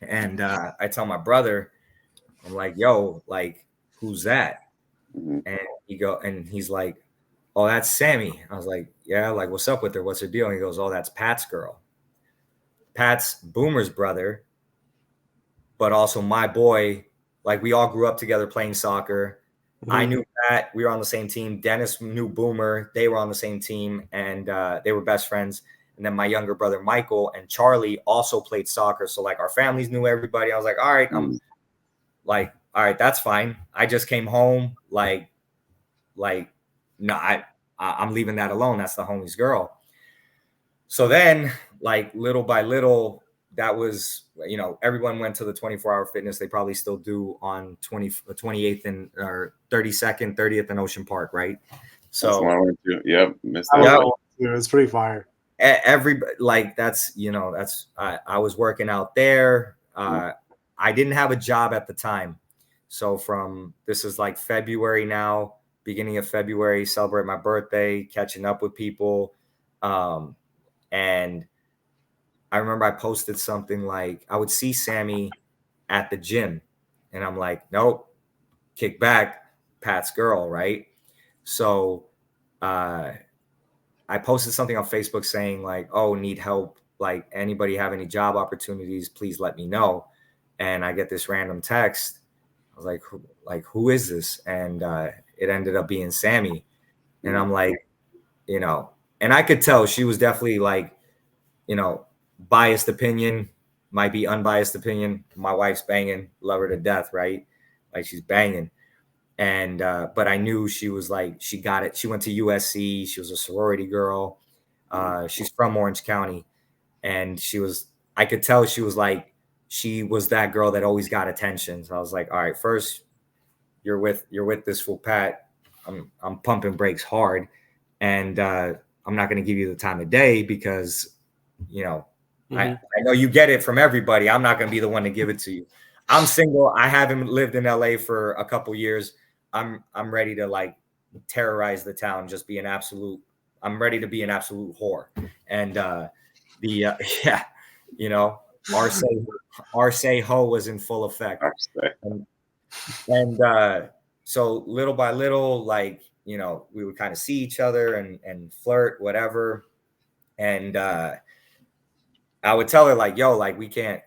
And I tell my brother, I'm like, yo, like, who's that? And he's like, oh, that's Sammy. I was like, yeah, like, what's up with her? What's her deal? And he goes, oh, that's Pat's girl. Pat's Boomer's brother, but also my boy. Like, we all grew up together playing soccer. I knew Pat. We were on the same team. Dennis knew Boomer. They were on the same team, and they were best friends. And then my younger brother, Michael, and Charlie also played soccer. So, like, our families knew everybody. I was like, all right, I'm like, all right, that's fine. I just came home. Like, no, I'm leaving that alone. That's the homie's girl. So then, like, little by little, that was, everyone went to the 24-hour fitness. They probably still do on 28th and or 32nd, 30th and Ocean Park, right? So, yep, missed that. Yeah, it's pretty fire. Everybody, like, that's I was working out there. I didn't have a job at the time. So this is like February now, beginning of February, celebrate my birthday, catching up with people. And I remember I posted something like, I would see Sammy at the gym and I'm like, nope, kick back, Pat's girl, right? So I posted something on Facebook saying like, oh, need help. Like, anybody have any job opportunities, please let me know. And I get this random text. I was like, who is this? And it ended up being Sammy. And I'm like, and I could tell she was definitely like, biased opinion. might be unbiased opinion. My wife's banging, love her to death, right? Like she's banging. And but I knew she was like, she got it. She went to USC. She was a sorority girl. She's from Orange County. And I could tell she was that girl that always got attention. So I was like, all right, first you're with this fool Pat. I'm pumping brakes hard. And I'm not going to give you the time of day because, you know, I know you get it from everybody. I'm not going to be the one to give it to you. I'm single. I haven't lived in LA for a couple years. I'm ready to like terrorize the town, just be I'm ready to be an absolute whore. And yeah, you know, Arceo ho was in full effect. And so little by little, like, you know, we would kind of see each other and flirt, whatever. And I would tell her like, yo, like we can't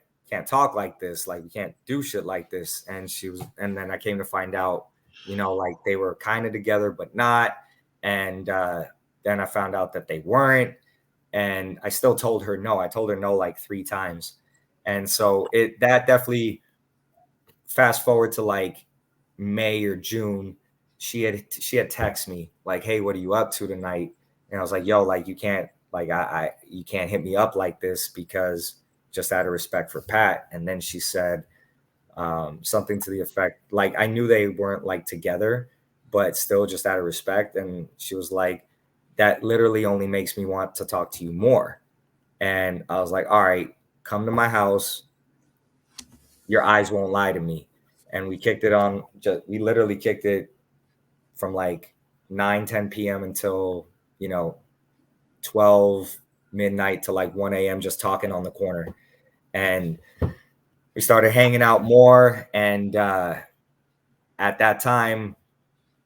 talk like this. Like we can't do shit like this. And then I came to find out, you know, like they were kind of together, but not. And then I found out that they weren't. And I still told her no. I told her no like 3 times. And so that definitely, fast forward to like May or June, she had texted me like, hey, what are you up to tonight? And I was like, yo, like you can't, like you can't hit me up like this, because just out of respect for Pat. And then she said something to the effect, like I knew they weren't like together, but still just out of respect. And she was like, that literally only makes me want to talk to you more. And I was like, all right, come to my house. Your eyes won't lie to me. And we kicked it on. We literally kicked it from like 9-10 p.m. until, you know, 12 midnight to like 1 a.m. just talking on the corner. And we started hanging out more. And at that time,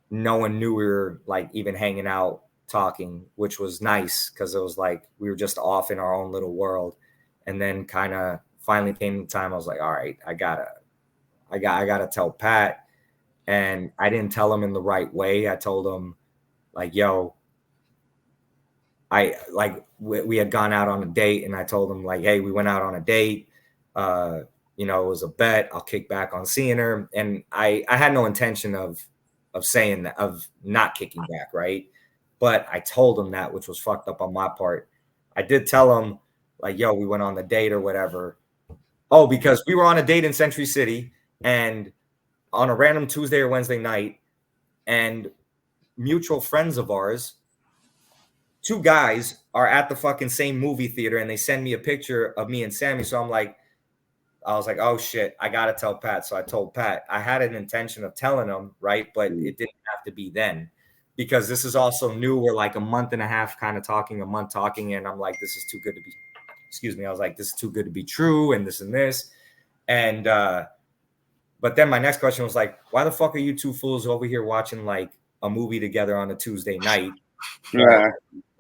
no one knew we were like even hanging out talking, which was nice because it was like we were just off in our own little world. And then kind of finally came the time I was like, all right, I gotta tell Pat. And I didn't tell him in the right way. I told him like, yo, we had gone out on a date, and I told him like, hey, we went out on a date. You know, it was a bet. I'll kick back on seeing her. And I had no intention of saying that, of not kicking back, right? But I told him that, which was fucked up on my part. I did tell him like, yo, we went on the date or whatever. Oh, because we were on a date in Century City and on a random Tuesday or Wednesday night, and mutual friends of ours, 2 guys, are at the fucking same movie theater, and they send me a picture of me and Sammy. So I was like, oh shit, I gotta tell Pat. So I told Pat. I had an intention of telling him, right? But it didn't have to be then, because this is also new. We're like a month and a half kind of talking, and I'm like, this is too good to be, excuse me. I was like, this is too good to be true, and this and this. And but then my next question was like, why the fuck are you 2 fools over here watching like a movie together on a Tuesday night? Yeah.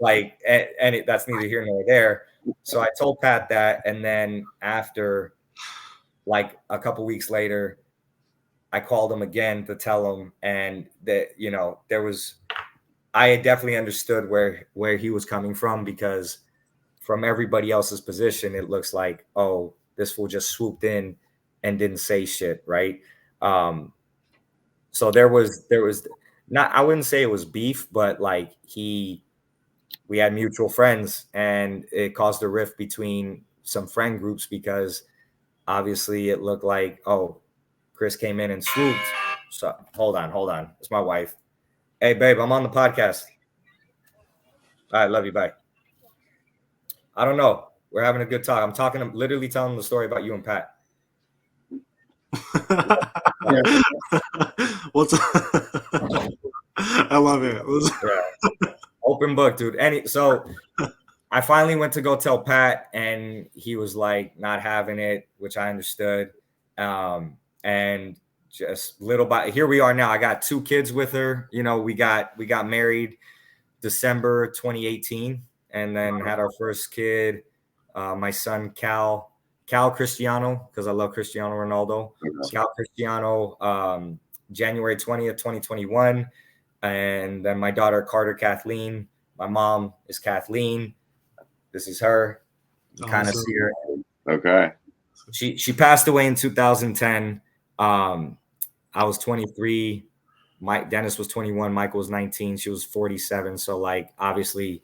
Like, that's neither here nor there. So I told Pat that. And then after like a couple weeks later, I called him again to tell him. And that, you know, I definitely understood where he was coming from, because from everybody else's position, it looks like, oh, this fool just swooped in and didn't say shit, right? So there was not, I wouldn't say it was beef, but like we had mutual friends, and it caused a rift between some friend groups, because obviously it looked like, oh, Chris came in and swooped. So hold on. It's my wife. Hey, babe, I'm on the podcast. All right, love you. Bye. I don't know. We're having a good talk. I'm literally telling the story about you and Pat. What's I love it. Yeah. Open book, dude. So I finally went to go tell Pat, and he was like not having it, which I understood. And just little by here we are now. I got 2 kids with her. You know, we got married December 2018, and then had our first kid, my son Cal Cristiano, because I love Cristiano Ronaldo. Cal Cristiano, January 20th, 2021. And then my daughter Carter Kathleen. My mom is Kathleen. This is her. You kind of see her. Okay. She passed away in 2010. I was 23. Dennis was 21. Michael was 19. She was 47. So like obviously,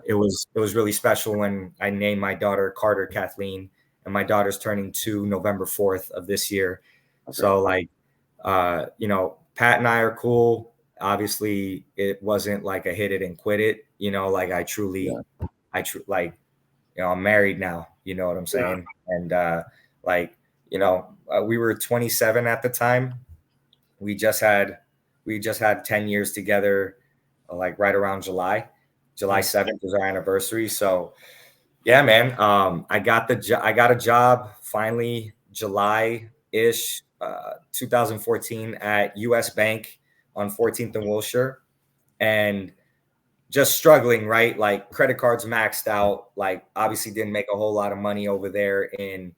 it was really special when I named my daughter Carter Kathleen, and my daughter's turning 2 November 4th of this year. Okay. So like, you know, Pat and I are cool. Obviously, it wasn't like a hit it and quit it. You know, like I truly, like, you know, I'm married now. You know what I'm saying? Yeah. And like, you know, we were 27 at the time. We just had 10 years together, like right around July 7th was our anniversary. So yeah, man. I got a job finally July-ish, 2014 at US Bank on 14th and Wilshire, and just struggling, right? Like credit cards maxed out, like obviously didn't make a whole lot of money over there in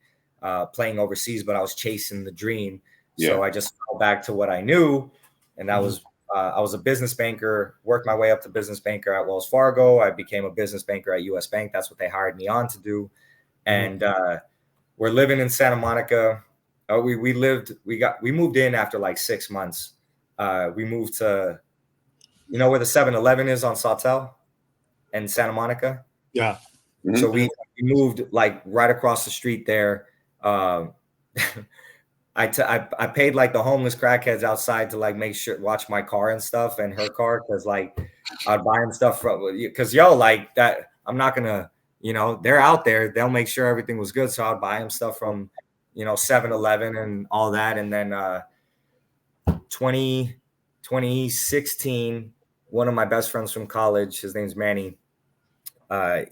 playing overseas, but I was chasing the dream. So I just fell back to what I knew. And that was, I was a business banker, worked my way up to business banker at Wells Fargo. I became a business banker at US Bank. That's what they hired me on to do. And we're living in Santa Monica. We moved in after like 6 months. We moved to, you know where the 7-Eleven is on Sawtell and Santa Monica? Yeah. So we moved like right across the street there. I paid like the homeless crackheads outside to like watch my car and stuff, and her car, because like I'd buy them stuff from, because like that, I'm not gonna, you know, they're out there, they'll make sure everything was good. So I'd buy them stuff from, you know, 7-Eleven and all that. And then 2016, one of my best friends from college, his name's Manny.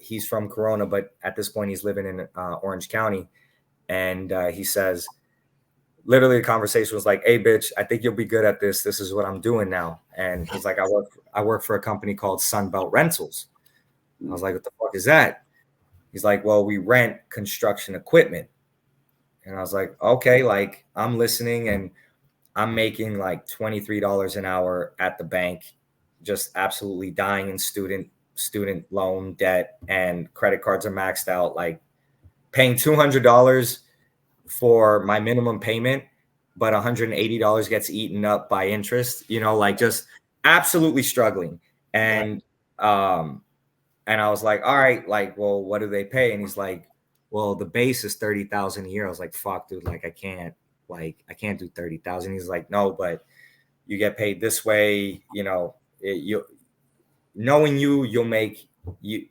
He's from Corona, but at this point he's living in Orange County. And he says, literally the conversation was like, "Hey, bitch, I think you'll be good at this. This is what I'm doing now." And he's like, I work for a company called Sunbelt Rentals. I was like, "What the fuck is that?" He's like, "Well, we rent construction equipment." And I was like, "Okay," like I'm listening, and I'm making like $23 an hour at the bank, just absolutely dying in student loan debt, and credit cards are maxed out, like paying $200 for my minimum payment, but $180 gets eaten up by interest, you know, like just absolutely struggling. And I was like, all right, like, well, what do they pay? And he's like, well, the base is 30,000 a year. I was like, fuck, dude, like I can't do 30,000. He's like, no, but you get paid this way, you know, you'll make,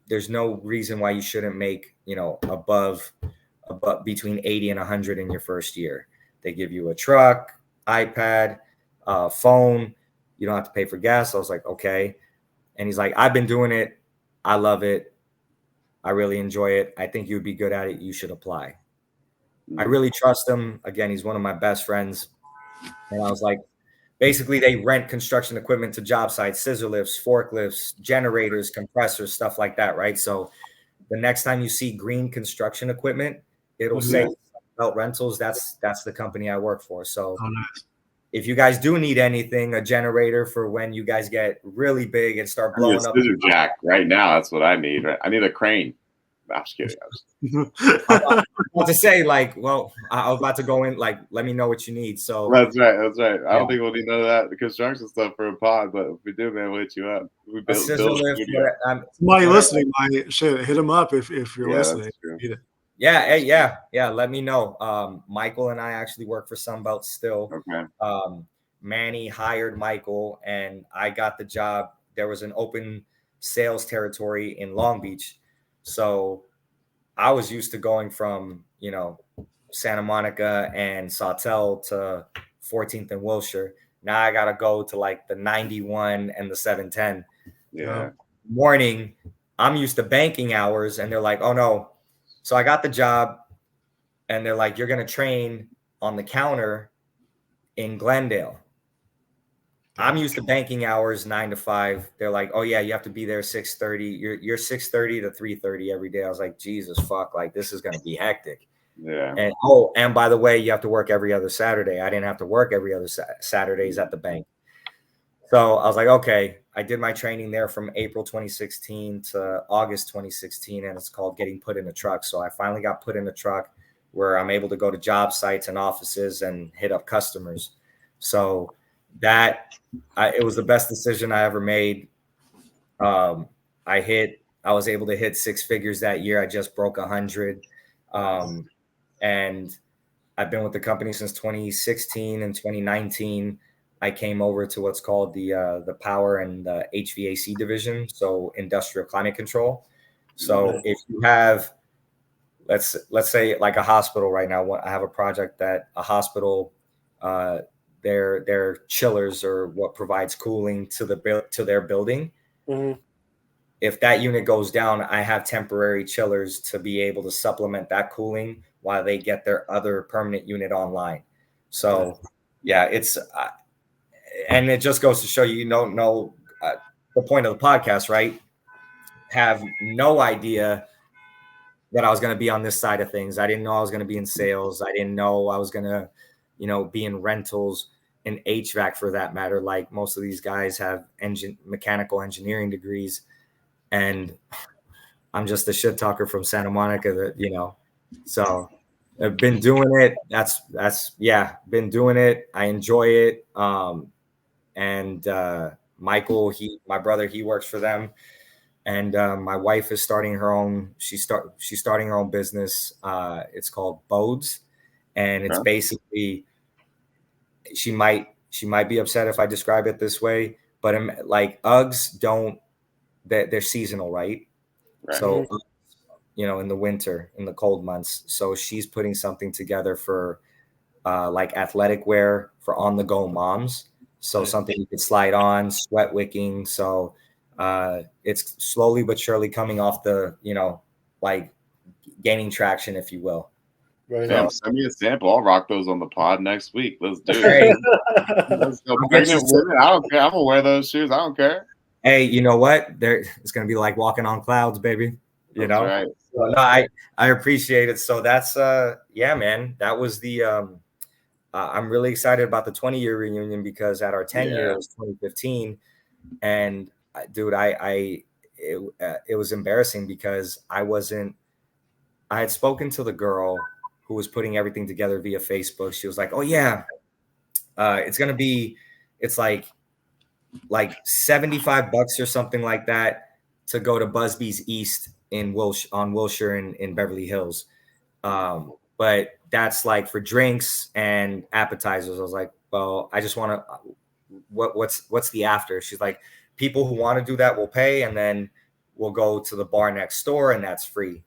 there's no reason why you shouldn't make, you know, above between 80 and 100 in your first year. They give you a truck, iPad, phone. You don't have to pay for gas. I was like, okay. And he's like, I've been doing it. I love it. I really enjoy it. I think you'd be good at it. You should apply. I really trust him. Again, he's one of my best friends. And I was like, basically they rent construction equipment to job sites, scissor lifts, forklifts, generators, compressors, stuff like that. Right. So the next time you see green construction equipment, it'll say Belt Rentals. That's the company I work for. So if you guys do need anything, a generator for when you guys get really big and start blowing up. Scissor jack right now. That's what I need. I need a crane. I'm just kidding. I was to say, like, well, I was about to go in, like, let me know what you need. So that's right. I don't think we'll need none of that, the construction stuff for a pod, but if we do, man, we'll hit you up. We build somebody listening might hit him up if you're listening. Yeah. Let me know. Michael and I actually work for Sunbelt still. Okay. Manny hired Michael, and I got the job. There was an open sales territory in Long Beach. So I was used to going from, you know, Santa Monica and Sawtell to 14th and Wilshire. Now I got to go to like the 91 and the 710. Yeah. Morning, I'm used to banking hours, and they're like, oh no. So I got the job, and they're like, you're going to train on the counter in Glendale. I'm used to banking hours 9 to 5. They're like, oh yeah, you have to be there 6:30. You're 6:30 to 3:30 every day. I was like, Jesus fuck, like this is gonna be hectic. Yeah. And by the way, you have to work every other Saturday. I didn't have to work every other Saturdays at the bank. So I was like, okay. I did my training there from April 2016 to August 2016, and it's called getting put in a truck. So I finally got put in a truck. where I'm able to go to job sites and offices and hit up customers. So it was the best decision I ever made. I was able to hit 6 figures that year. I just broke 100. And I've been with the company since 2016. and 2019, I came over to what's called the power and the HVAC division, so industrial climate control. So if you have, let's say like a hospital right now, I have a project that a hospital, their chillers are what provides cooling to their building. Mm-hmm. If that unit goes down, I have temporary chillers to be able to supplement that cooling while they get their other permanent unit online. So yeah, it's and it just goes to show you don't know the point of the podcast, right? Have no idea that I was going to be on this side of things. I didn't know I was going to be in sales. I didn't know I was going to, be in rentals and HVAC for that matter. Like most of these guys have mechanical engineering degrees, and I'm just a shit talker from Santa Monica that, so I've been doing it. Been doing it. I enjoy it. And Michael, my brother, he works for them. And my wife is starting her own. She's starting her own business. It's called Bodes, and it's basically she might be upset if I describe it this way, but like Uggs they're seasonal, right? So in the winter, in the cold months. So she's putting something together for like athletic wear for on the go moms. So something you could slide on, sweat wicking. So it's slowly but surely coming off the, like gaining traction, if you will. Right. Damn, send me a sample. I'll rock those on the pod next week. Let's do it. Let's go. Pregnant women, I don't care. I'm gonna wear those shoes. I don't care. Hey, you know what? It's gonna be like walking on clouds, baby. That's right. So, no, I appreciate it. So that's man. That was the I'm really excited about the 20-year reunion because at our 10-year it was 2015, and dude, it was embarrassing because I had spoken to the girl who was putting everything together via Facebook. She was like, "Oh yeah, it's like $75 or something like that to go to Busby's East on Wilshire in Beverly Hills. But that's like for drinks and appetizers." I was like, "Well, I just want to, what's the after?" She's like, "People who want to do that will pay, and then we'll go to the bar next door, and that's free."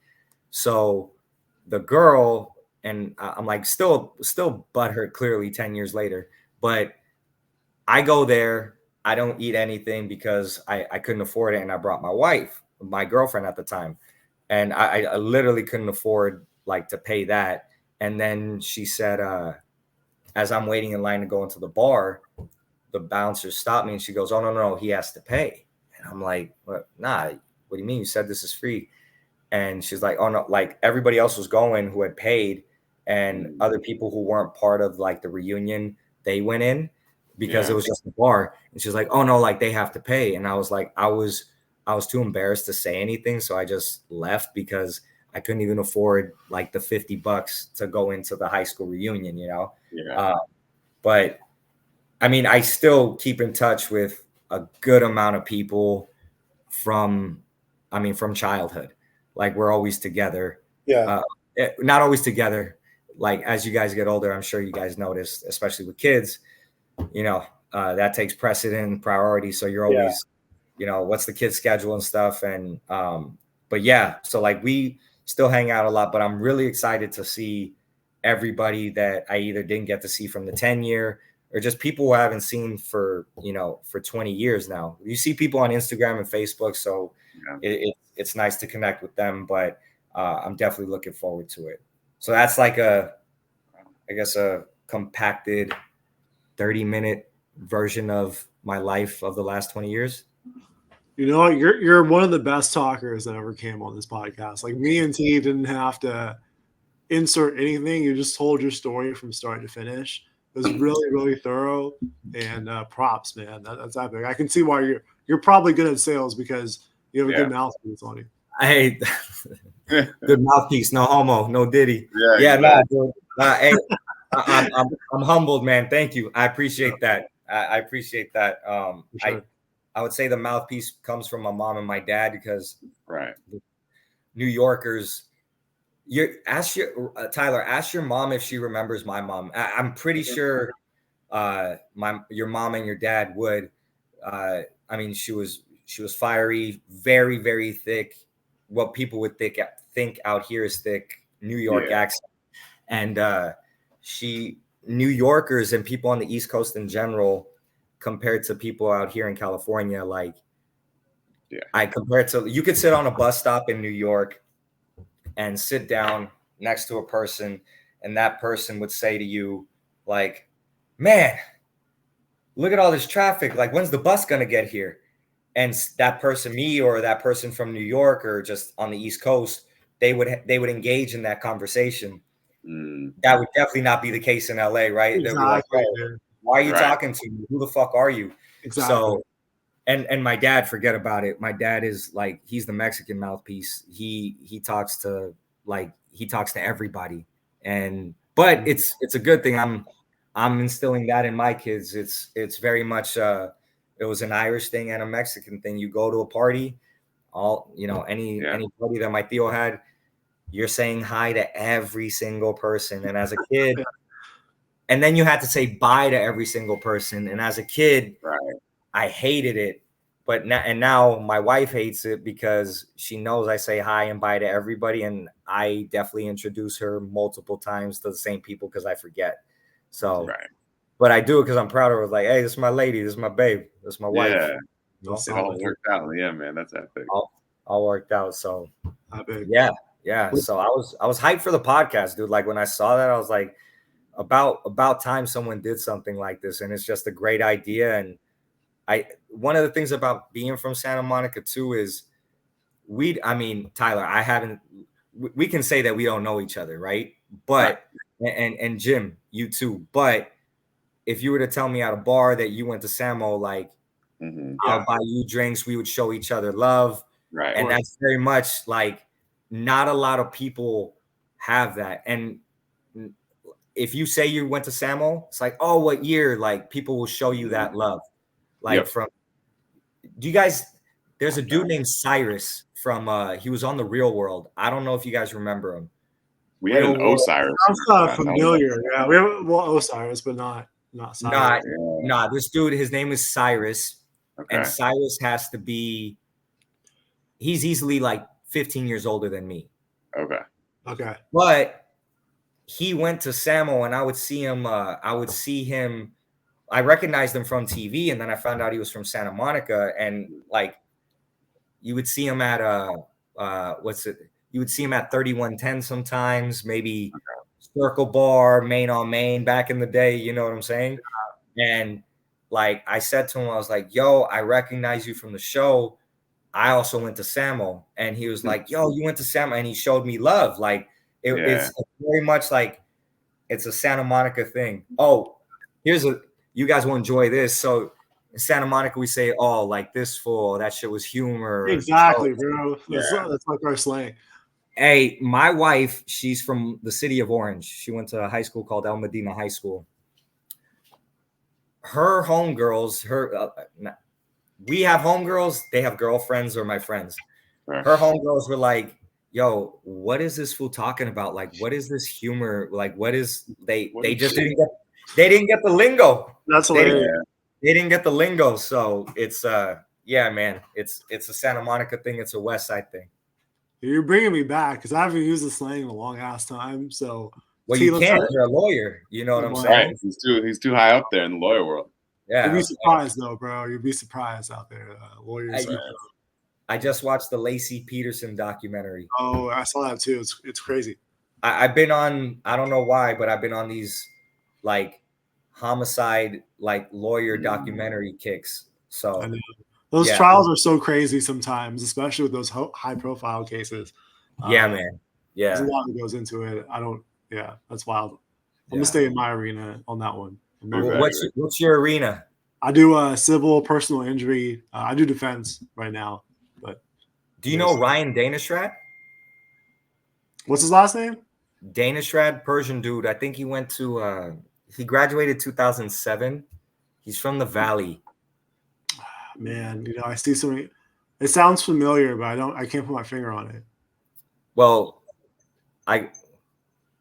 So the girl, and I'm like, still butthurt, clearly 10 years later, but I go there. I don't eat anything because I couldn't afford it. And I brought my girlfriend at the time, and I literally couldn't afford like to pay that. And then she said, as I'm waiting in line to go into the bar, the bouncer stopped me and she goes, "Oh, no, he has to pay." And I'm like, "What? Nah, what do you mean? You said this is free." And she's like, "Oh no," like everybody else was going who had paid, and other people who weren't part of like the reunion, they went in because it was just a bar. And she's like, "Oh no, like they have to pay." And I was like, I was too embarrassed to say anything. So I just left because I couldn't even afford like the $50 to go into the high school reunion, but I mean, I still keep in touch with a good amount of people from childhood. Like we're always together. Not always together. Like as you guys get older, I'm sure you guys notice, especially with kids, that takes precedent and priority. So you're always, what's the kid's schedule and stuff. And, but yeah, so like we still hang out a lot, but I'm really excited to see everybody that I either didn't get to see from the 10-year or just people who I haven't seen for 20 years now. You see people on Instagram and Facebook. So it's nice to connect with them, but I'm definitely looking forward to it. So that's like a compacted 30-minute version of my life of the last 20 years. You're one of the best talkers that ever came on this podcast. Like me and T didn't have to insert anything. You just told your story from start to finish. It was really, really thorough, and props, man. That's epic. I can see why you're probably good at sales because you have a good mouthpiece on you. Good mouthpiece, no homo, no Diddy. Yeah, exactly. Dude. Hey, I'm humbled, man. Thank you. I appreciate that. I appreciate that. Sure. I would say the mouthpiece comes from my mom and my dad because Right. New Yorkers. Tyler, ask your mom if she remembers my mom. I'm pretty sure your mom and your dad would. I mean, she was fiery, very, very thick. What people would think out here is thick New York accent. And New Yorkers and people on the East Coast in general, compared to people out here in California, like I compare it to, you could sit on a bus stop in New York and sit down next to a person, and that person would say to you, like, man, look at all this traffic. Like, when's the bus gonna get here? And that person, me, or that person from New York or just on the East Coast, they would engage in that conversation. That would definitely not be the case in LA, right? Exactly. They'd be like, oh, why are you talking to me? Who the fuck are you? Exactly. So, and my dad, forget about it. My dad is like, he's the Mexican mouthpiece. He talks to everybody. But it's a good thing. I'm instilling that in my kids. It's very much it was an Irish thing and a Mexican thing. You go to a party, any party that my Theo had, you're saying hi to every single person. And as a kid, and then you had to say bye to every single person. And as a kid, I hated it. But now my wife hates it because she knows I say hi and bye to everybody. And I definitely introduce her multiple times to the same people because I forget. So, but I do it because I'm proud of her. Like, hey, this is my lady. This is my babe. This is my wife. Yeah. It all worked out. Yeah, man. That's epic. All worked out. So, yeah. So I was hyped for the podcast, dude. Like when I saw that, I was like, about time someone did something like this. And it's just a great idea. And one of the things about being from Santa Monica too is Tyler, we can say that we don't know each other, right? But and Jim, you too. But if you were to tell me at a bar that you went to Samo, like I'll buy you drinks, we would show each other love. Right. And that's very much like not a lot of people have that. And if you say you went to Samo, it's like, oh, what year? Like people will show you that love. Like there's a dude named Cyrus from he was on The Real World. I don't know if you guys remember him. We had an Osiris. I'm familiar. Yeah, we have Osiris, but not Cyrus. Nah, this dude, his name is Cyrus. Okay. And Cyrus has to be, he's easily like 15 years older than me. Okay. But he went to Samo and I would see him, I recognized him from TV, and then I found out he was from Santa Monica, and like you would see him at you would see him at 3110 sometimes, maybe Circle Bar, Main on Main back in the day, you know what I'm saying? And like I said to him, I was like, yo, I recognize you from the show. I also went to Samo. And he was like, yo, you went to Samo, and he showed me love. Like it's very much like it's a Santa Monica thing. Oh, you guys will enjoy this. So in Santa Monica, we say, oh, like this fool, that shit was humor. Exactly, bro. That's like our slang. Hey, my wife, she's from the city of Orange. She went to a high school called El Medina High School. Her homegirls, we have homegirls, they have girlfriends or my friends. Her homegirls were like, yo, what is this fool talking about? Like, what is this humor? Like, they didn't get the lingo. That's hilarious. They didn't get the lingo. So it's man, it's a Santa Monica thing. It's a West Side thing. You're bringing me back because I haven't used the slang in a long ass time. So you can't. You're a lawyer. You know what I'm saying? Right. He's too high up there in the lawyer world. Yeah. You'd be surprised though, bro. You'd be surprised out there. Lawyers. I just watched the Lacey Peterson documentary. Oh, I saw that too. It's crazy. I've been on, I don't know why, but I've been on these like homicide, like lawyer documentary kicks. So those trials are so crazy sometimes, especially with those high profile cases. Man. Yeah. There's a lot that goes into it. That's wild. I'm gonna stay in my arena on that one. What's your arena? I do civil, personal injury. I do defense right now. But do you know Ryan Danestrat? What's his last name? Danish rad Persian dude. I think he went to he graduated 2007. He's from the Valley. Man, I see so many. It sounds familiar, but I can't put my finger on it. Well,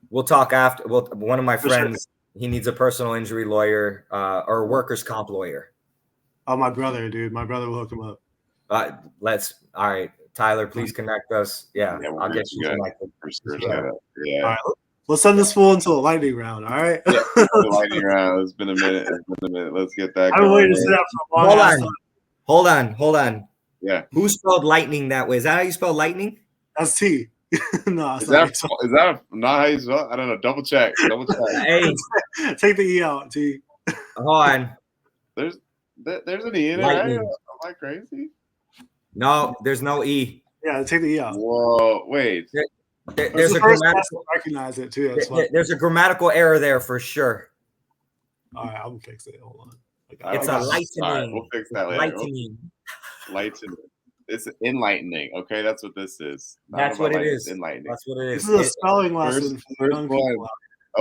we'll talk after. Well, one of my friends, he needs a personal injury lawyer or a workers' comp lawyer. Oh, my brother, dude. My brother will hook him up. All right, Tyler, please connect us. Yeah, I'll get you connected. Yeah. All right, let's send this fool into the lightning round. All right. Yeah, the lightning round. It's been a minute. Let's get that. I've been waiting to say that for a long time. Hold on. Yeah. Who spelled lightning that way? Is that how you spell lightning? That's T. No, is that not how you spell? I don't know. Double check. Hey, take the E out, T. Hold on. There's an E in it. Right? Am I crazy? No, there's no E. Yeah, take the E out. Whoa, wait. There's a grammatical. Recognize it too. There's a grammatical error there for sure. All right, I'm gonna fix it. Hold on. It's a lightning. All right, we'll fix that later. Lightning. It's enlightening. Okay, that's what this is. That's what it is. Enlightening. That's what it is. This is a spelling lesson for young people.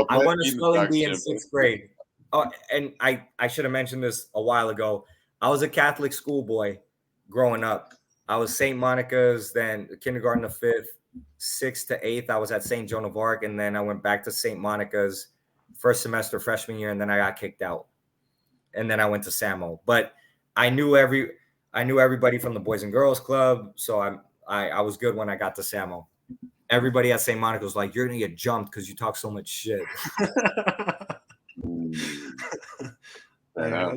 I won a spelling bee in 6th grade. Oh, and I should have mentioned this a while ago. I was a Catholic schoolboy growing up. I was St. Monica's, then kindergarten to 5th, 6th to 8th. I was at St. Joan of Arc, and then I went back to St. Monica's first semester freshman year, and then I got kicked out. And then I went to Samo. But I knew everybody from the Boys and Girls Club, so I was good when I got to Samo. Everybody at St. Monica was like, "You're gonna get jumped because you talk so much shit." Fair enough.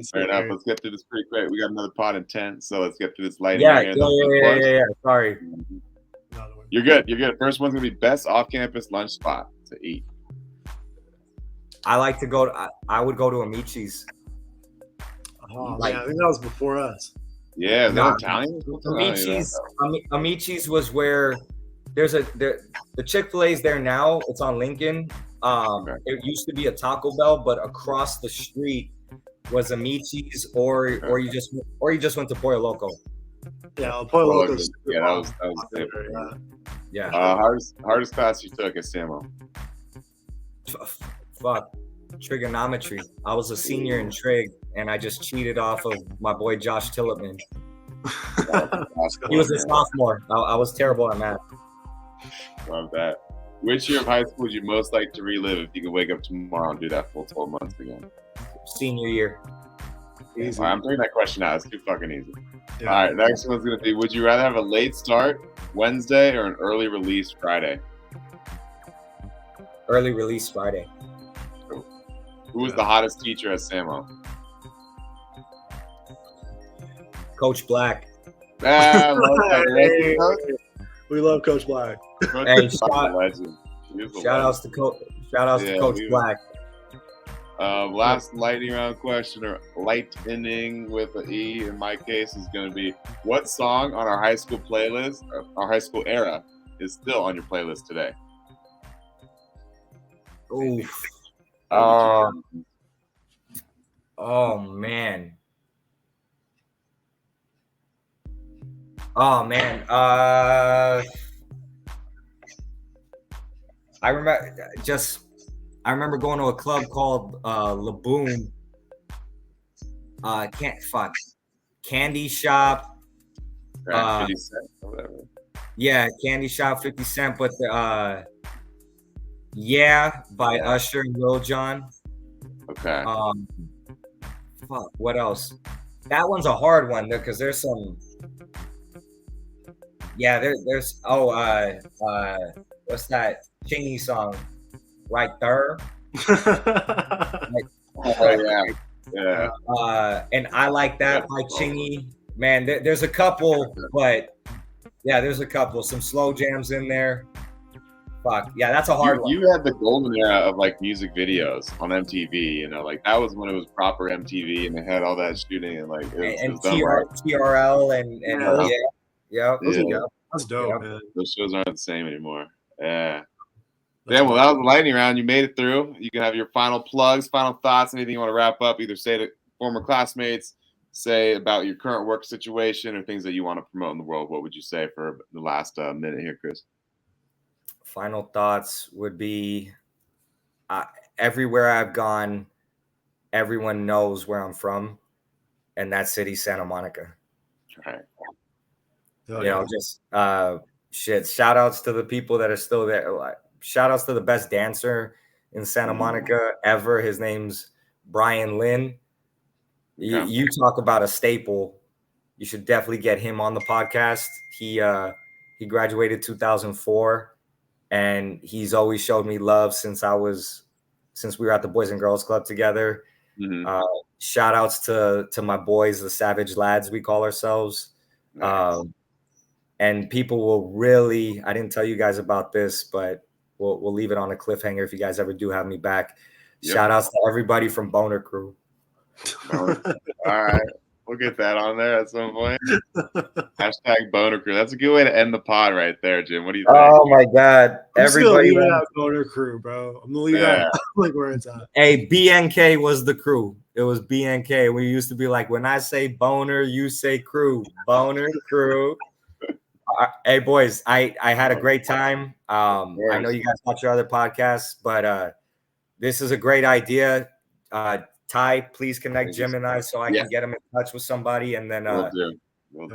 Let's get through this pretty quick. We got another pot in 10, so let's get through this lightning. Yeah. Sorry. You're good. First one's gonna be best off-campus lunch spot to eat. I like to go. I would go to Amici's. Oh man, I think that was before us. Yeah, is that Italian? Amici's was where the Chick-fil-A's there now. It's on Lincoln. It used to be a Taco Bell, but across the street was Amici's, or you just went to Pollo Loco. Yeah, Pollo Loco. Yeah, that was favorite. Yeah. Hardest class you took at Samo? Fuck. Trigonometry. I was a senior in trig, and I just cheated off of my boy Josh Tillotman. He was a sophomore. I was terrible at math. Love that. Which year of high school would you most like to relive if you could wake up tomorrow and do that full 12 months again? Senior year. Easy. Right, I'm taking that question out. It's too fucking easy. Yeah. All right, next one's going to be, would you rather have a late start Wednesday or an early release Friday? Early release Friday. Who was the hottest teacher at Samo? Coach Black. We love Coach Black. Hey, shout outs to Coach Black. Last lightning round question, or lightning with an E in my case, is going to be, what song on our high school playlist, our high school era, is still on your playlist today? Oof. Oh man. I remember going to a club called Laboon. Candy Shop. 50 Cent or whatever. Yeah, Candy Shop, 50 Cent, but by Usher and Lil Jon. Okay. What else? That one's a hard one because there's some. Yeah, there's what's that Chingy song? Right there. Yeah. And I like that by Chingy. Man, there's a couple, but yeah, there's a couple. Some slow jams in there. Fuck. Yeah, that's a hard one. You had the golden era of like music videos on MTV, like that was when it was proper MTV and they had all that shooting and like TRL and That's dope, man. Those shows aren't the same anymore. Yeah. Well, that was the lightning round. You made it through. You can have your final plugs, final thoughts, anything you want to wrap up, either say to former classmates, say about your current work situation, or things that you want to promote in the world. What would you say for the last minute here, Chris? final thoughts would be everywhere I've gone, everyone knows where I'm from, and that city, Santa Monica. Right. You know, just shit. Shout outs to the people that are still there. Like, shout outs to the best dancer in Santa Monica ever. His name's Brian Lynn. You talk about a staple. You should definitely get him on the podcast. He graduated 2004, and he's always showed me love since we were at the Boys and Girls Club together. Shout outs to my boys, the Savage Lads, we call ourselves. Nice. And people will really, I didn't tell you guys about this, but we'll leave it on a cliffhanger if you guys ever do have me back. Yep. Shout outs to everybody from Boner Crew. All right. We'll get that on there at some point. Hashtag Boner Crew. That's a good way to end the pod right there, Jim. What do you think? Oh my God. Everybody leave it at Boner Crew, bro. I'm gonna leave that like where it's at. Hey, BNK was the crew. It was BNK. We used to be like, when I say boner, you say crew. Boner Crew. Hey boys, I had a great time. I know you guys watch your other podcasts, but this is a great idea. Ty, please connect Jim and I so I can get him in touch with somebody. And then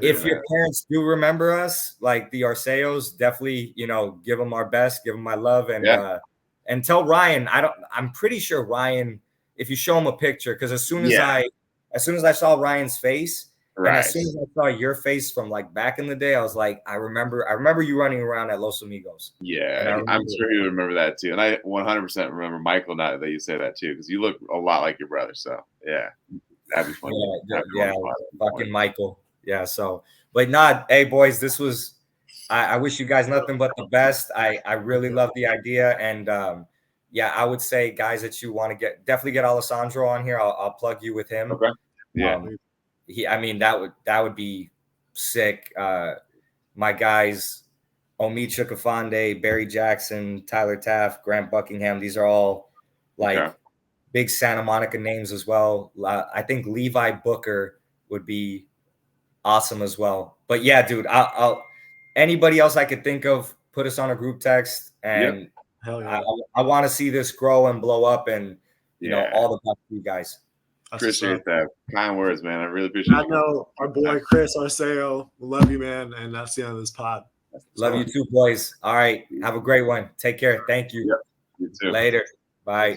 if your parents do remember us, like the Arceos, definitely, you know, give them our best, give them my love, and tell Ryan. I'm pretty sure Ryan, if you show him a picture, because as soon as I saw Ryan's face, and as soon as I saw your face from like back in the day, I was like, I remember you running around at Los Amigos. Yeah, I'm sure you remember that too. And I 100% remember Michael now that you say that too, because you look a lot like your brother. So yeah, that'd be fun. Yeah, fucking Michael. Yeah. So, but hey boys, this was. I wish you guys nothing but the best. I really love the idea, and I would say guys that you want to definitely get Alessandro on here. I'll plug you with him. Okay. Yeah. That would be sick. My guys, Omid Chukafande, Barry Jackson, Tyler Taft, Grant Buckingham. These are all like big Santa Monica names as well. I think Levi Booker would be awesome as well. But yeah, dude, I'll anybody else I could think of, put us on a group text, and I want to see this grow and blow up, and you know, all the best to you guys. Appreciate that. Kind words, man. I really appreciate it. I know our boy Chris Arceo. We love you, man. And that's the end of this pod. Love you too, boys. All right. Have a great one. Take care. Thank you. Yep. You too. Later. Bye.